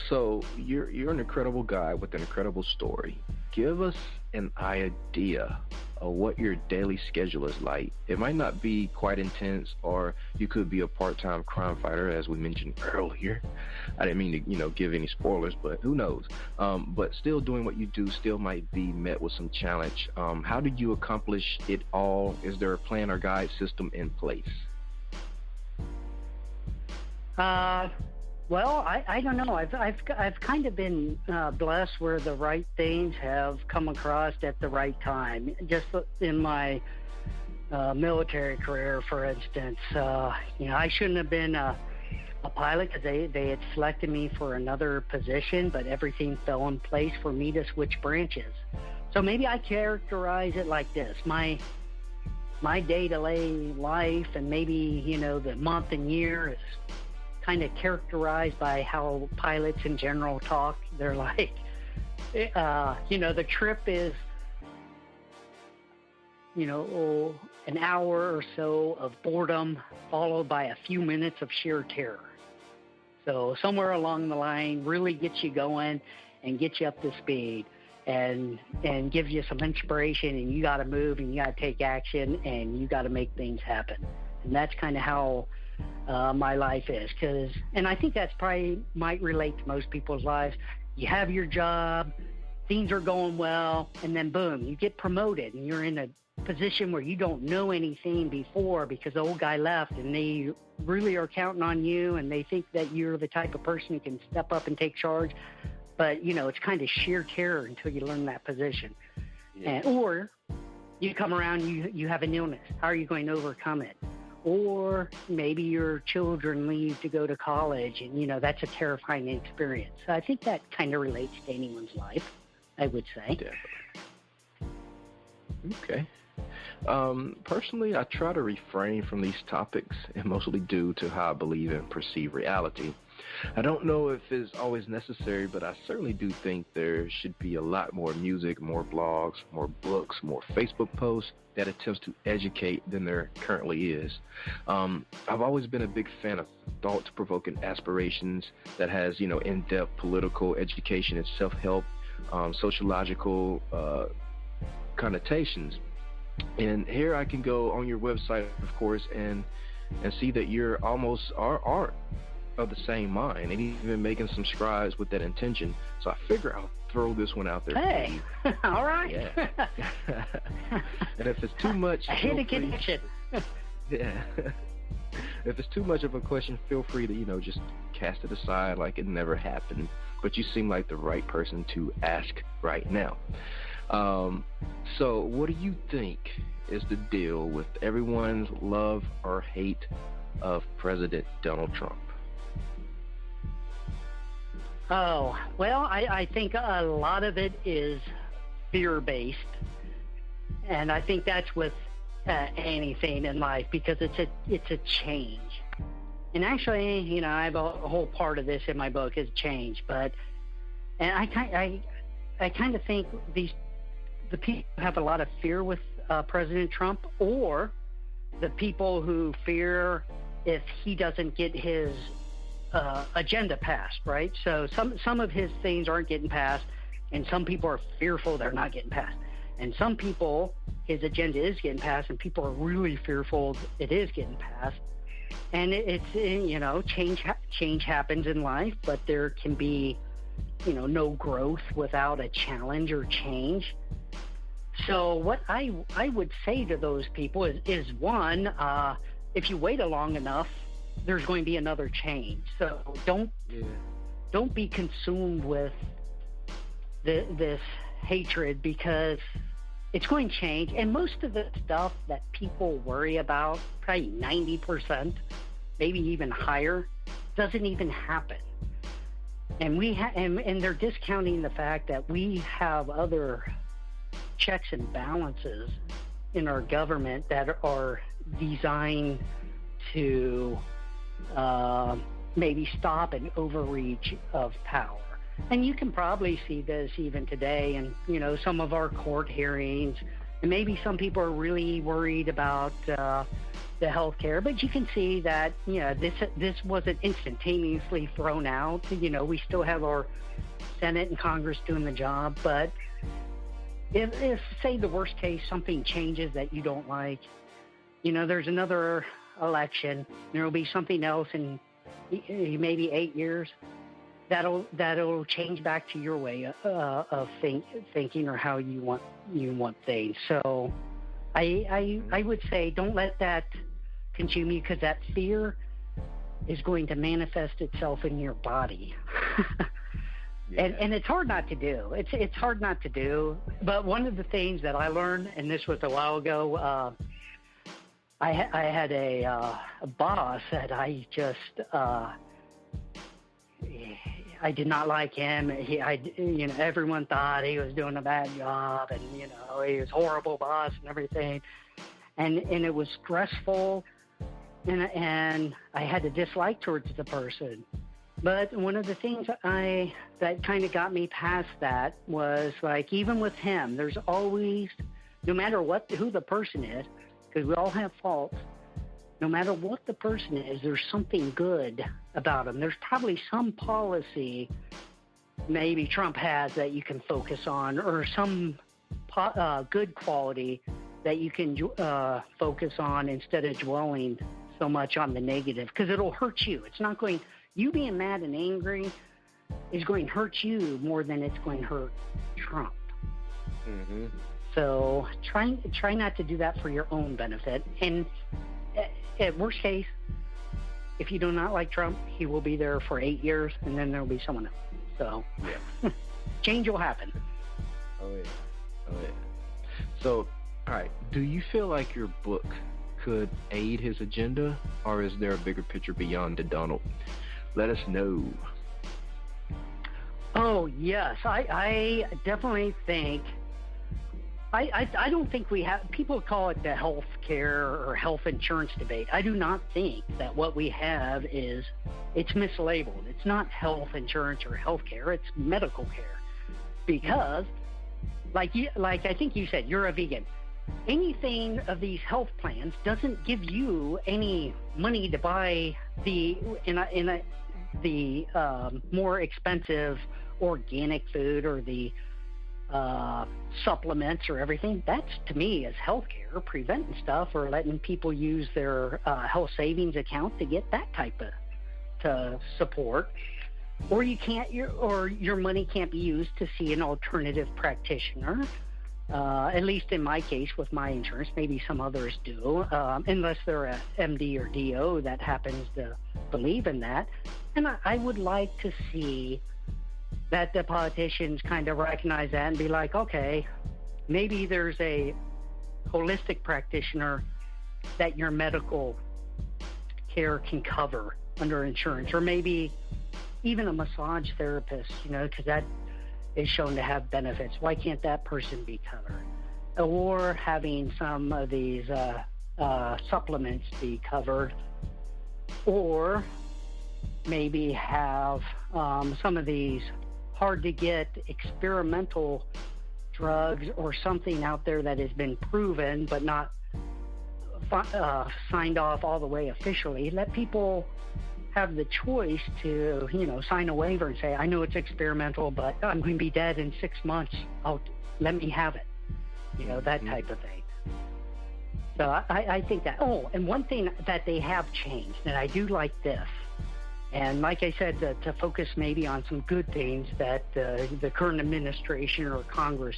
So you're an incredible guy with an incredible story. Give us an idea of what your daily schedule is like. It might not be quite intense, or you could be a part-time crime fighter, as we mentioned earlier. I didn't mean to, you know, give any spoilers, but who knows? But still doing what you do still might be met with some challenge. How do you accomplish it all? Is there a plan or guide system in place? Well, I don't know. I've kind of been blessed where the right things have come across at the right time. Just in my military career, for instance, you know, I shouldn't have been a pilot because they had selected me for another position, but everything fell in place for me to switch branches. So maybe I characterize it like this: my day-to-day life, and maybe, you know, the month and year is kind of characterized by how pilots in general talk. They're like, you know, the trip is, you know, an hour or so of boredom followed by a few minutes of sheer terror. So somewhere along the line really gets you going and gets you up to speed and gives you some inspiration, and you got to move and you got to take action and you got to make things happen. And that's kind of how my life is. And I think that's probably might relate to most people's lives. You have your job, things are going well, and then boom, you get promoted and you're in a position where you don't know anything before because the old guy left, and they really are counting on you, and they think that you're the type of person who can step up and take charge. But, it's kind of sheer terror until you learn that position. Yeah. Or you come around, you have an illness. How are you going to overcome it? Or maybe your children leave to go to college, and, that's a terrifying experience. So I think that kind of relates to anyone's life, I would say. Definitely. Okay. Personally, I try to refrain from these topics, and mostly due to how I believe and perceive reality. I don't know if it's always necessary, but I certainly do think there should be a lot more music, more blogs, more books, more Facebook posts that attempts to educate than there currently is. I've always been a big fan of thought-provoking aspirations that has, in-depth political education and self-help, sociological connotations. And here I can go on your website, of course, and see that you're almost are of the same mind, and even making some strides with that intention. So I figure I'll throw this one out there. Hey, all right. Yeah. And if it's too much, I hit a connection. Yeah. If it's too much of a question, feel free to, just cast it aside like it never happened. But you seem like the right person to ask right now. So what do you think is the deal with everyone's love or hate of President Donald Trump? Oh, well, I think a lot of it is fear-based. And I think that's with anything in life, because it's a change. And actually, I have a whole part of this in my book is change. And I kind of think the people who have a lot of fear with President Trump, or the people who fear if he doesn't get his agenda passed, right? So some of his things aren't getting passed, and some people are fearful they're not getting passed. And some people, his agenda is getting passed, and people are really fearful it is getting passed. And change happens in life, but there can be, no growth without a challenge or change. So what I would say to those people is one, if you wait long enough, there's going to be another change. So don't be consumed with this hatred, because it's going to change. And most of the stuff that people worry about, probably 90%, maybe even higher, doesn't even happen. And and they're discounting the fact that we have other checks and balances in our government that are designed to maybe stop an overreach of power. And you can probably see this even today in, some of our court hearings. And maybe some people are really worried about the health care, but you can see that, this wasn't instantaneously thrown out. We still have our Senate and Congress doing the job. But if say the worst case, something changes that you don't like, there's another election, there will be something else in maybe 8 years that'll change back to your way of thinking or how you want things. So I would say don't let that consume you, because that fear is going to manifest itself in your body. Yeah. And it's hard not to do. It's hard not to do. But one of the things that I learned, and this was a while ago, I had a boss that I just I did not like him. Everyone thought he was doing a bad job, and he was a horrible boss and everything, and it was stressful, and I had a dislike towards the person. But one of the things that kind of got me past that was, like, even with him, there's always, no matter who the person is, because we all have faults. No matter what the person is, there's something good about them. There's probably some policy maybe Trump has that you can focus on, or some good quality that you can focus on instead of dwelling so much on the negative, because it'll hurt you. It's not going, you being mad and angry is going to hurt you more than it's going to hurt Trump. Mm-hmm. So try not to do that for your own benefit. And at worst case, if you do not like Trump, he will be there for 8 years, and then there will be someone else. So yeah. Change will happen. Oh yeah. So, all right, do you feel like your book could aid his agenda, or is there a bigger picture beyond the Donald? Let us know. Oh, yes. I definitely think, I don't think we have, people call it the health care or health insurance debate. I do not think that what we have is, it's mislabeled. It's not health insurance or health care, it's medical care. Because, like I think you said, you're a vegan. Anything of these health plans doesn't give you any money to buy the more expensive organic food or the supplements or everything. That's, to me, is healthcare, preventing stuff or letting people use their health savings account to get that type of support. Or you can't, your money can't be used to see an alternative practitioner. At least in my case with my insurance, maybe some others do, unless they're a MD or DO that happens to believe in that. And I would like to see that the politicians kind of recognize that and be like, okay, maybe there's a holistic practitioner that your medical care can cover under insurance, or maybe even a massage therapist, because that is shown to have benefits. Why can't that person be covered? Or having some of these supplements be covered, or maybe have some of these hard to get experimental drugs or something out there that has been proven but not signed off all the way officially. Let people have the choice to, sign a waiver and say, I know it's experimental, but I'm going to be dead in 6 months. Let me have it. That type of thing. So I think that. Oh, and one thing that they have changed, and I do like this, and like I said, to focus maybe on some good things that the current administration or Congress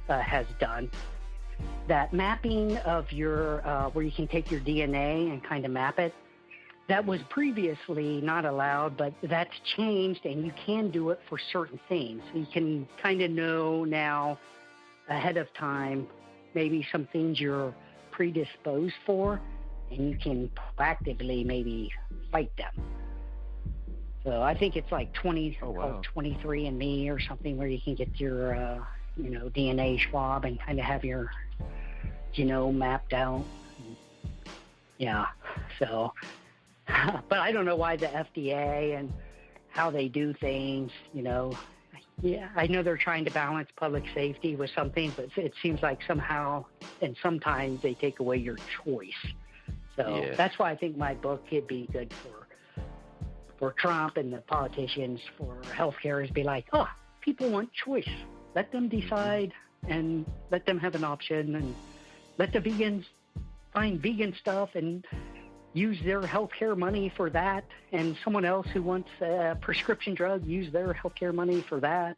has done, that mapping of your, where you can take your DNA and kind of map it, that was previously not allowed, but that's changed, and you can do it for certain things. So you can kind of know now ahead of time maybe some things you're predisposed for, and you can proactively maybe fight them. So I think it's like 23andMe or something, where you can get your DNA swab and kind of have your genome mapped out. Yeah, so... But I don't know why the FDA and how they do things, Yeah, I know they're trying to balance public safety with something, but it seems like somehow and sometimes they take away your choice. So That's why I think my book could be good for Trump and the politicians, for healthcare, is be like, people want choice. Let them decide and let them have an option, and let the vegans find vegan stuff and use their healthcare money for that, and someone else who wants a prescription drug, use their healthcare money for that,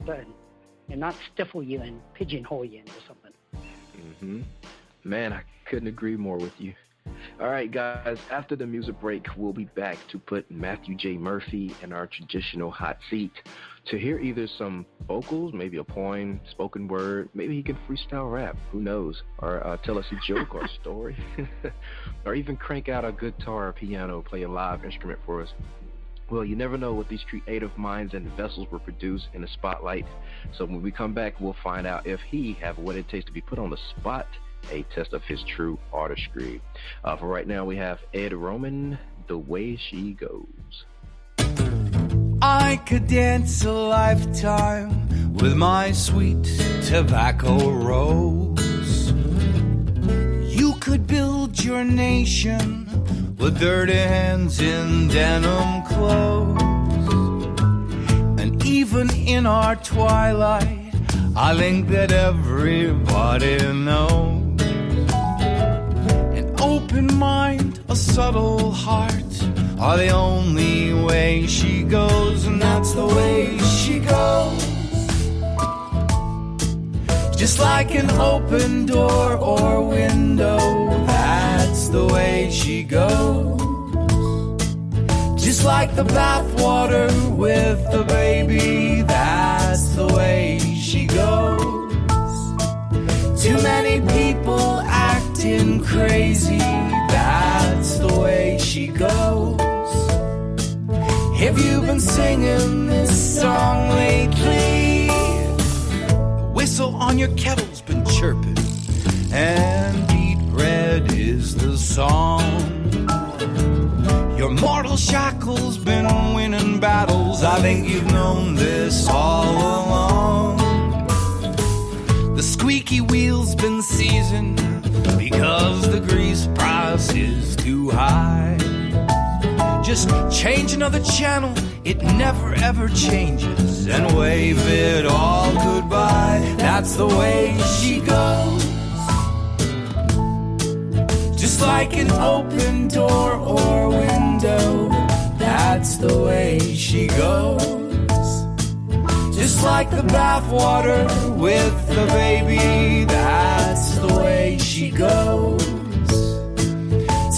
and not stifle you and pigeonhole you into something. Mm-hmm. Man, I couldn't agree more with you. All right, guys, after the music break, we'll be back to put Matthew J. Murphy in our traditional hot seat to hear either some vocals, maybe a poem, spoken word, maybe he can freestyle rap, who knows, or tell us a joke or a story, or even crank out a guitar or piano, play a live instrument for us. Well, you never know what these creative minds and vessels will produce in the spotlight. So when we come back, we'll find out if he have what it takes to be put on the spot, a test of his true artistry. For right now, we have Ed Roman, The Way She Goes. I could dance a lifetime with my sweet tobacco rose. You could could build your nation with dirty hands in denim clothes. And even in our twilight, I think that everybody knows. An open mind, a subtle heart are the only way she goes, and that's the way she goes. Just like an open door or window, that's the way she goes. Just like the bathwater with the baby, that's the way she goes. Too many people acting crazy, that's the way she goes. Have you been singing this song lately? The whistle on your kettle's been chirping, and beat red is the song. Your mortal shackle's been winning battles, I think you've known this all along. The squeaky wheel's been seasoned because the grease price is too high. Just change another channel, it never ever changes, and wave it all goodbye. That's the way she goes. Just like an open door or window, that's the way she goes. Just like the bathwater with the baby, that's the way she goes.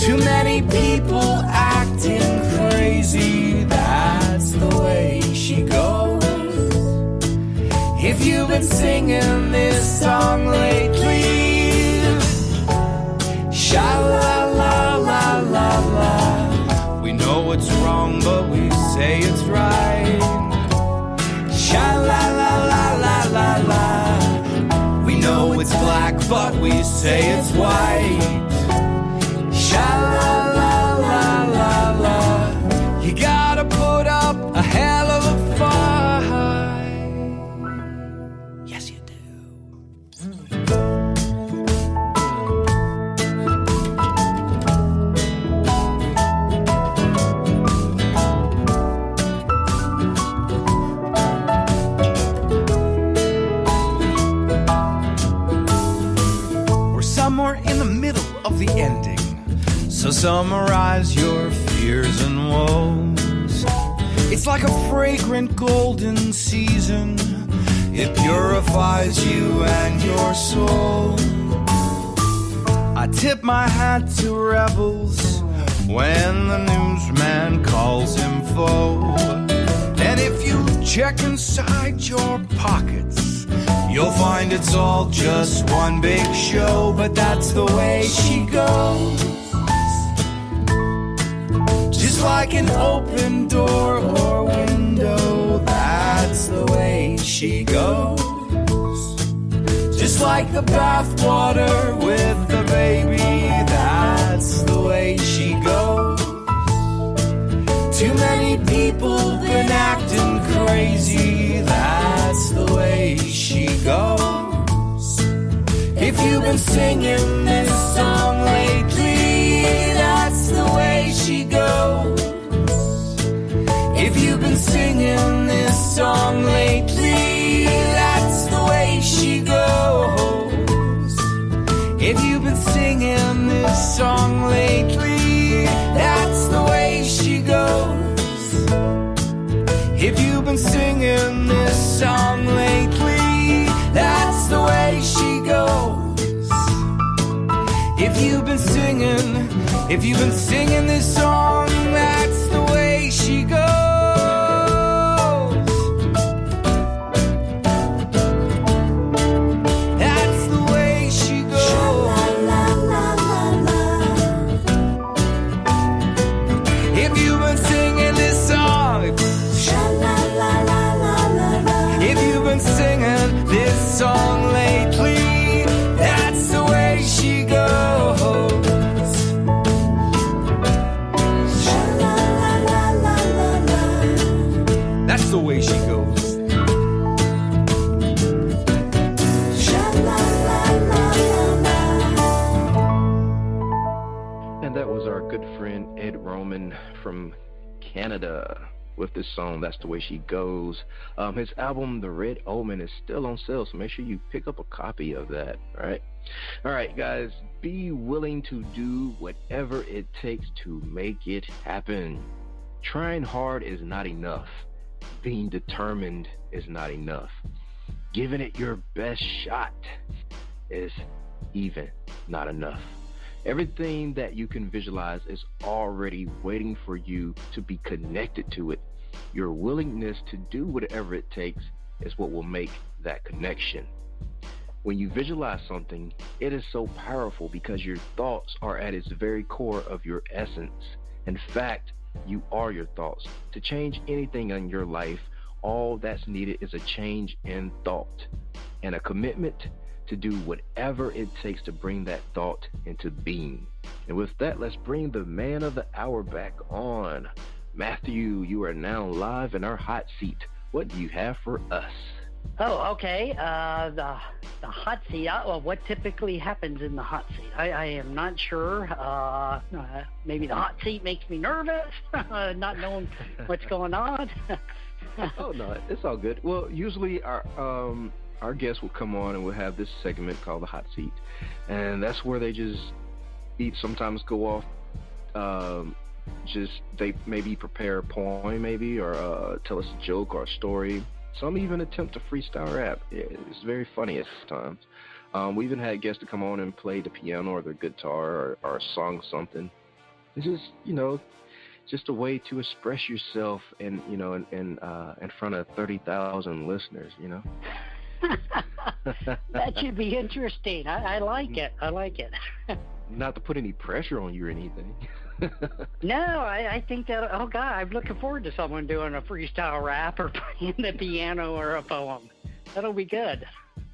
Too many people acting crazy, that's the way she goes. If you've been singing this song lately, sha-la-la-la-la-la, we know it's wrong but we say it's right. Sha-la-la-la-la-la-la, we know it's black but we say it's white. Sha-la-la-la-la-la, you gotta put up a hell of a fight. Yes, you do. We're somewhere in the middle of the ending. So summarize your fears and woes. It's like a fragrant golden season. It purifies you and your soul. I tip my hat to rebels when the newsman calls him foe. And if you check inside your pockets, you'll find it's all just one big show. But that's the way she goes. Just like an open door or window, that's the way she goes. Just like the bathwater with the baby, that's the way she goes. Too many people been acting crazy, that's the way she goes. If you've been singing this song lately, that's the way she goes. If you've been singing this song lately, that's the way she goes. If you've been singing this song lately, that's the way she goes. If you've been singing this song lately, that's the way she goes. If you've been singing this song, that's the way she goes. That's the way she goes. If you've been singing this song, if you've been singing this song lately, that's the way she goes. That's the way she goes. man Ed Roman from Canada with this song, That's the Way She Goes. His album, The Red Omen, is still on sale, so make sure you pick up a copy of that, right? All right, guys, be willing to do whatever it takes to make it happen. Trying hard is not enough. Being determined is not enough. Giving it your best shot is even not enough. Everything that you can visualize is already waiting for you to be connected to it. Your willingness to do whatever it takes is what will make that connection. When you visualize something, it is so powerful because your thoughts are at its very core of your essence. In fact, you are your thoughts. To change anything in your life, all that's needed is a change in thought and a commitment to do whatever it takes to bring that thought into being. And with that, let's bring the man of the hour back on. Matthew, you are now live in our hot seat. What do you have for us? Oh, okay. The hot seat. Well, what typically happens in the hot seat? I am not sure. Maybe the hot seat makes me nervous, not knowing what's going on. Oh, no, it's all good. Well, usually our guests will come on and we'll have this segment called the hot seat, and that's where they just sometimes go off. They maybe prepare a poem, maybe, or tell us a joke or a story. Some even attempt to freestyle rap. It's very funny at times. We even had guests to come on and play the piano or the guitar or song something. It's just, just a way to express yourself in front of 30,000 listeners, That should be interesting. I like it. I like it. Not to put any pressure on you or anything. No, I think that, oh God, I'm looking forward to someone doing a freestyle rap or playing the piano or a poem. That'll be good.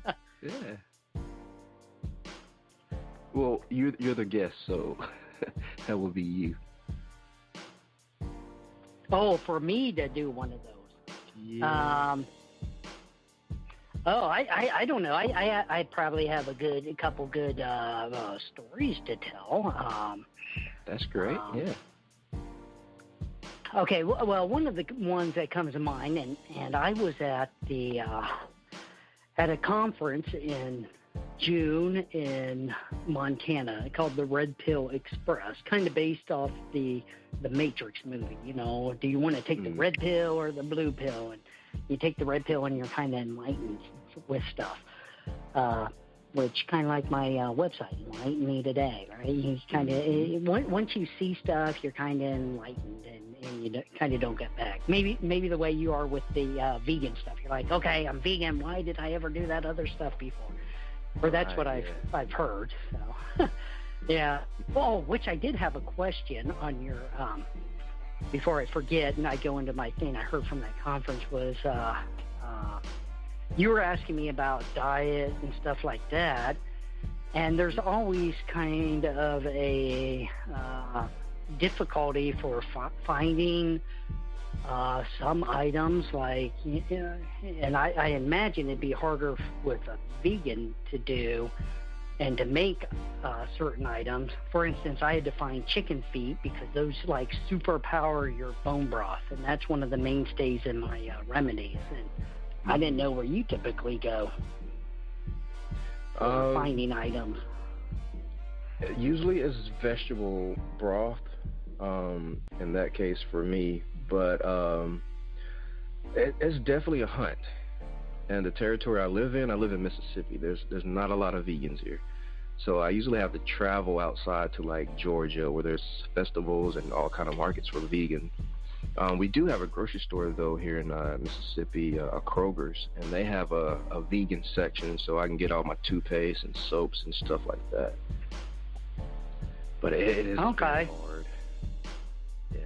Yeah. Well, you're the guest, so that will be you. Oh, for me to do one of those. Yeah. I don't know. I probably have a couple good stories to tell. That's great. Yeah. Okay. Well, one of the ones that comes to mind, and I was at a conference in June in Montana called the Red Pill Express, kind of based off the Matrix movie. Do you want to take the red pill or the blue pill? And you take the red pill and you're kind of enlightened with stuff, which kind of like my website, Enlighten Me Today, right? You kind of once you see stuff, you're kind of enlightened, and you kind of don't get back. Maybe the way you are with the vegan stuff. You're like, okay, I'm vegan. Why did I ever do that other stuff before? Or that's what I've heard. So, yeah. Oh, which I did have a question on your. Before I forget, and I go into my thing, I heard from that conference was you were asking me about diet and stuff like that, and there's always kind of a difficulty for finding some items, like, and I imagine it'd be harder with a vegan to do and to make certain items. For instance, I had to find chicken feet because those superpower your bone broth, and that's one of the mainstays in my remedies. And I didn't know where you typically go for finding items. Usually it's vegetable broth, in that case for me, but it's definitely a hunt. And the territory I live in Mississippi. There's not a lot of vegans here. So I usually have to travel outside to Georgia, where there's festivals and all kind of markets for vegan. We do have a grocery store though here in Mississippi, a Kroger's, and they have a vegan section, so I can get all my toothpaste and soaps and stuff like that. But it is very hard. Yeah.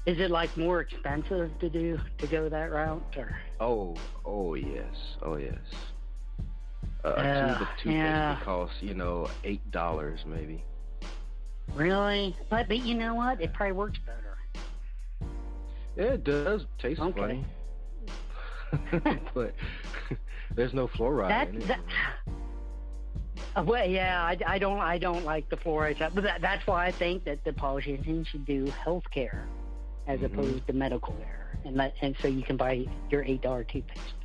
Is it more expensive to go that route, or? Oh yes. A tube of toothpaste costs, $8 maybe. Really? But you know what? It probably works better. Yeah, it does. Tastes funny. But there's no fluoride in it. Well, yeah, I don't like the fluoride stuff, but that's why I think that the politicians should do health care as opposed to medical care, and so you can buy your $8 toothpaste.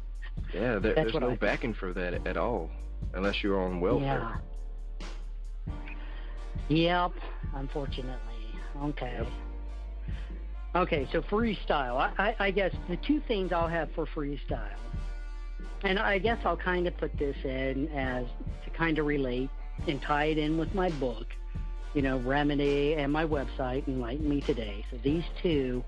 Yeah, there's no backing for that at all, unless you're on welfare. Yeah. Yep, unfortunately. Okay. Yep. Okay, so freestyle. I guess the two things I'll have for freestyle, and I guess I'll kind of put this in as to kind of relate and tie it in with my book, Remedy, and my website, Enlighten Me Today. So these two,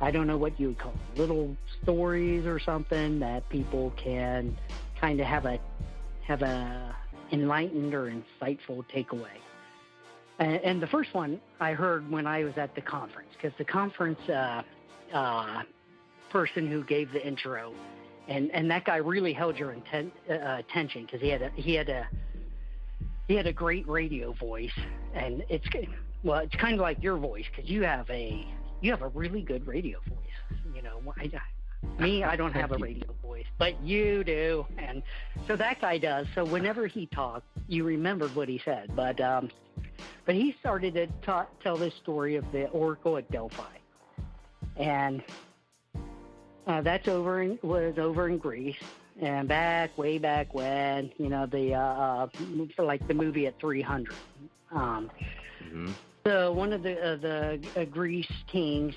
I don't know what you would call them, little stories or something that people can kind of have a enlightened or insightful takeaway. And the first one I heard when I was at the conference, because the conference person who gave the intro, and that guy really held your attention because he had a great radio voice, and it's kind of like your voice because you have a really good radio voice. I don't have a radio voice, but you do, and so that guy does. So whenever he talked, you remembered what he said, but he started to tell this story of the Oracle at Delphi, and that's was over in Greece, and way back when, like the movie at 300. So one of the Greece kings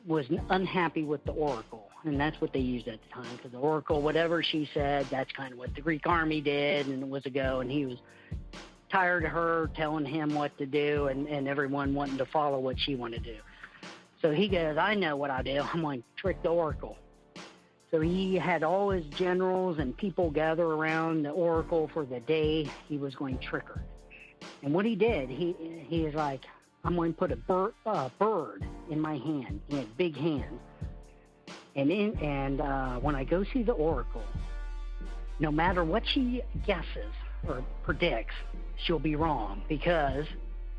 was unhappy with the Oracle, and that's what they used at the time, because the Oracle, whatever she said, that's kind of what the Greek army did, and it was a go, and he was tired of her telling him what to do and everyone wanting to follow what she wanted to do. So he goes, I know what I do. I'm going to trick the Oracle. So he had all his generals and people gather around the Oracle for the day he was going to trick her. And what he did, he is like, I'm going to put a bird in my hand. He had big hands. And when I go see the Oracle, no matter what she guesses or predicts, she'll be wrong because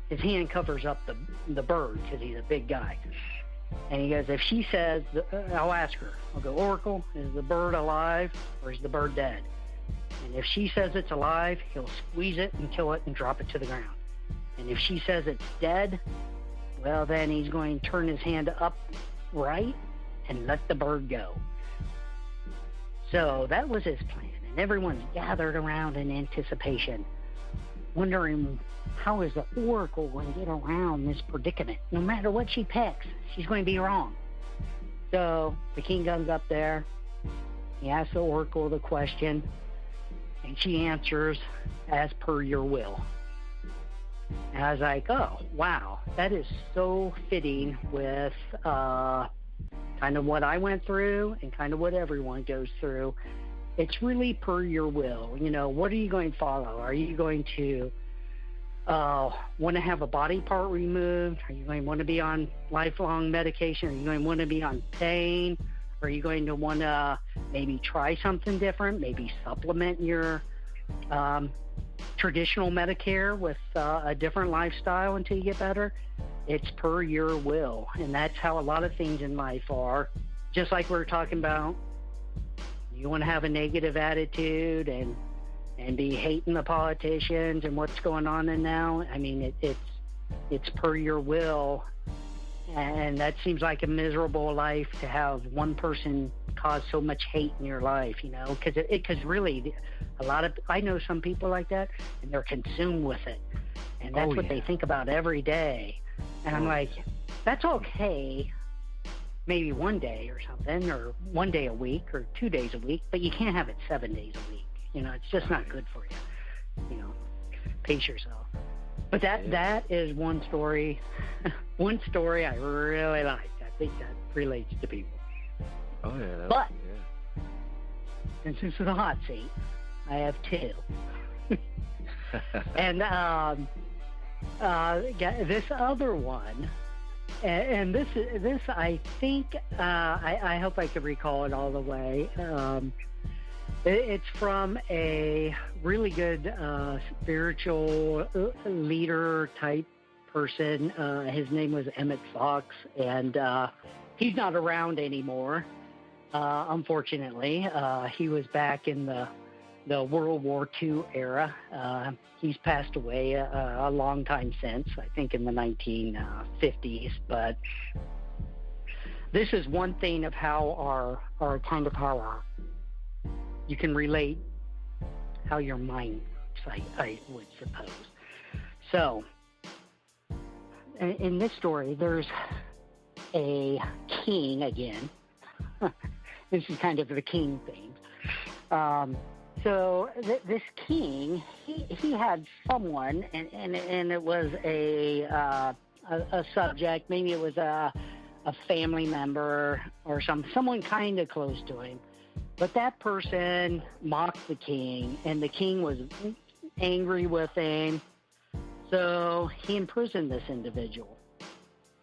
his hand covers up the bird because he's a big guy. And he goes, if she says, I'll ask her, I'll go, Oracle, is the bird alive or is the bird dead? And if she says it's alive, he'll squeeze it and kill it and drop it to the ground. And if she says it's dead, well, then he's going to turn his hand upright and let the bird go. So that was his plan. And everyone's gathered around in anticipation, wondering how is the Oracle going to get around this predicament? No matter what she picks, she's going to be wrong. So the king comes up there. He asks the Oracle the question, and she answers, as per your will. And I was like, oh, wow, that is so fitting with kind of what I went through and kind of what everyone goes through. It's really per your will. What are you going to follow? Are you going to want to have a body part removed? Are you going to want to be on lifelong medication? Are you going to want to be on pain? Are you going to want to maybe try something different, maybe supplement your traditional Medicare with a different lifestyle until you get better? It's per your will, and that's how a lot of things in life are. Just like we were talking about, you want to have a negative attitude and be hating the politicians and what's going on in now. I mean, it's per your will, and that seems like a miserable life to have one person cause so much hate in your life, because really I know some people like that, and they're consumed with it, and that's what they think about every day. And I'm like, that's okay, maybe one day or something, or 1 day a week or 2 days a week, but you can't have it 7 days a week. It's just not good for you. Pace yourself. But that is one story I really like. I think that relates to people. Oh, yeah. But since this is a hot seat, I have two. And this other one, and this I think, I hope I can recall it all the way. It's from a really good spiritual leader type person. His name was Emmett Fox, and he's not around anymore, unfortunately. He was back in the the World War II era. He's passed away a long time since, I think in the 1950s. But this is one thing of how you can relate how your mind works, I would suppose. So, in this story, there's a king again. This is kind of the king theme. So this king, he had someone, and it was a subject. Maybe it was a family member or someone kind of close to him. But that person mocked the king, and the king was angry with him. So he imprisoned this individual.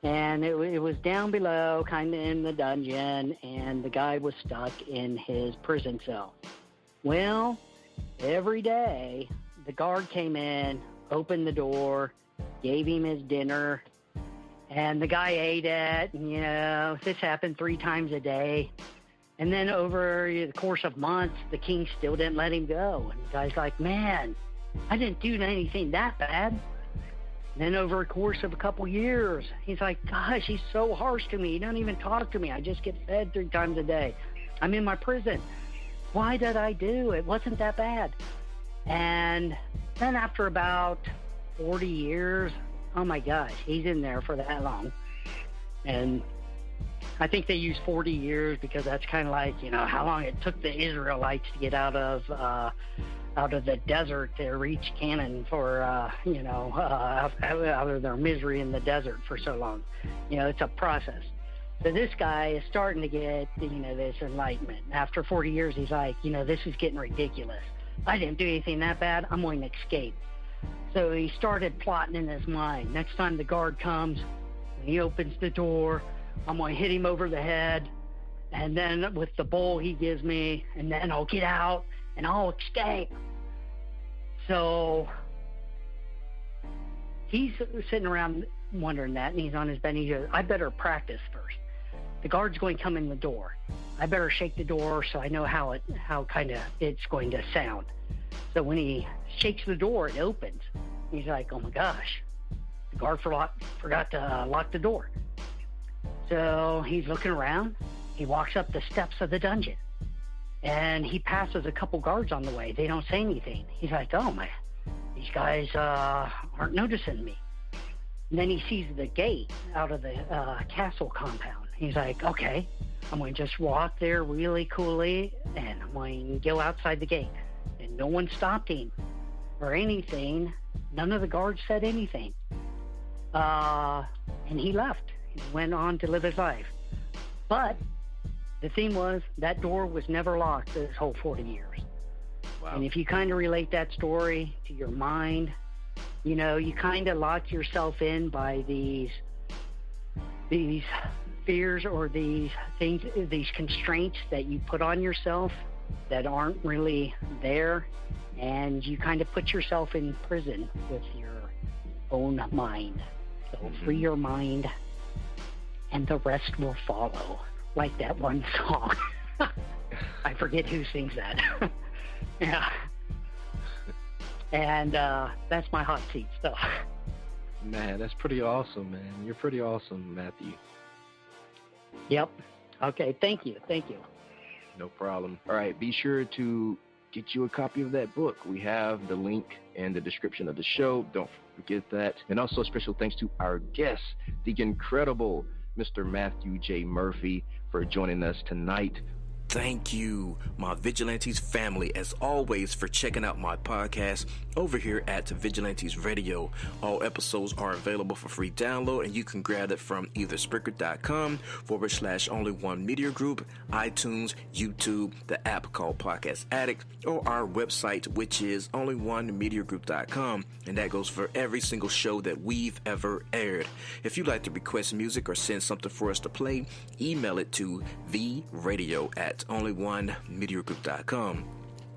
And it was down below, kind of in the dungeon, and the guy was stuck in his prison cell. Well, every day, the guard came in, opened the door, gave him his dinner, and the guy ate it. And, this happened 3 times a day. And then over the course of months, the king still didn't let him go. And the guy's like, man, I didn't do anything that bad. And then over a course of a couple years, he's like, gosh, he's so harsh to me. He doesn't even talk to me. I just get fed 3 times a day. I'm in my prison. Why did I do it? It wasn't that bad. And then after about 40 years, oh my gosh, he's in there for that long. And I think they use 40 years because that's kind of like, how long it took the Israelites to get out of the desert to reach Canaan for, out of their misery in the desert for so long. It's a process. So this guy is starting to get, this enlightenment. After 40 years, he's like, this is getting ridiculous. I didn't do anything that bad. I'm going to escape. So he started plotting in his mind. Next time the guard comes, when he opens the door, I'm going to hit him over the head. And then with the bowl he gives me, and then I'll get out and I'll escape. So he's sitting around wondering that, and he's on his bed. And he goes, I better practice first. The guard's going to come in the door. I better shake the door so I know how it's going to sound. So when he shakes the door, it opens. He's like, oh my gosh, the guard forgot to lock the door. So he's looking around. He walks up the steps of the dungeon, and he passes a couple guards on the way. They don't say anything. He's like, oh my, these guys aren't noticing me. And then he sees the gate out of the castle compound. He's like, okay, I'm going to just walk there really coolly, and I'm going to go outside the gate. And no one stopped him or anything. None of the guards said anything. And he left. He went on to live his life. But the thing was, that door was never locked this whole 40 years. Wow. And if you kind of relate that story to your mind, you kind of lock yourself in by these fears or these things, these constraints that you put on yourself that aren't really there, and you kind of put yourself in prison with your own mind. So free your mind, and the rest will follow, like that one song. I forget who sings that. Yeah. And that's my hot seat stuff. Man, that's pretty awesome, man. You're pretty awesome, Matthew. Yep. Okay, thank you. No problem. All right, be sure to get you a copy of that book. We have the link in the description of the show. Don't forget that. And also special thanks to our guest, the incredible Mr. Matthew J. Murphy, for joining us tonight. Thank you, my Vigilantes family, as always, for checking out my podcast over here at Vigilantes Radio. All episodes are available for free download, and you can grab it from either Spreaker.com/Only1Media Group, iTunes, YouTube, the app called Podcast Addict, or our website, which is only1mediagroup.com, and that goes for every single show that we've ever aired. If you'd like to request music or send something for us to play, email it to theRadio@only1mediagroup.com.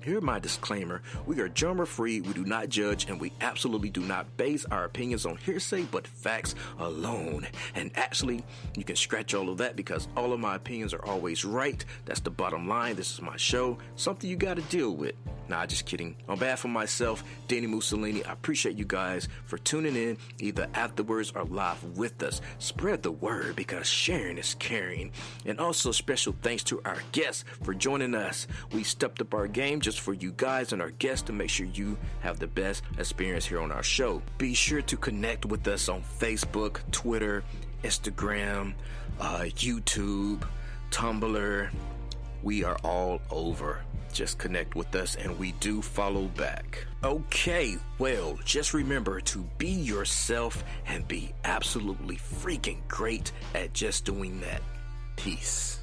Here's my disclaimer. We are genre-free, we do not judge, and we absolutely do not base our opinions on hearsay, but facts alone. And actually, you can scratch all of that because all of my opinions are always right. That's the bottom line. This is my show, something you got to deal with. Nah, just kidding. On behalf of myself, Danny Mussolini, I appreciate you guys for tuning in either afterwards or live with us. Spread the word because sharing is caring. And also special thanks to our guests for joining us. We stepped up our game just for you guys and our guests to make sure you have the best experience here on our show. Be sure to connect with us on Facebook, Twitter, Instagram, YouTube, Tumblr. We are all over. Just connect with us and we do follow back. Okay, well, just remember to be yourself and be absolutely freaking great at just doing that. Peace.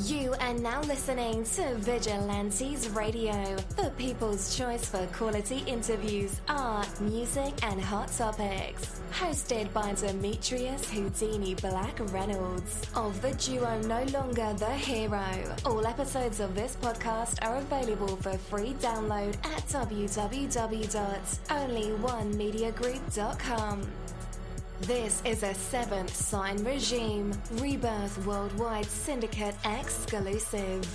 You are now listening to Vigilantes Radio, the people's choice for quality interviews, art, music, and hot topics. Hosted by Demetrius Houdini Black Reynolds of the duo No Longer the Hero. All episodes of this podcast are available for free download at www.onlyonemediagroup.com. This is a Seventh Sign Regime Rebirth Worldwide Syndicate exclusive.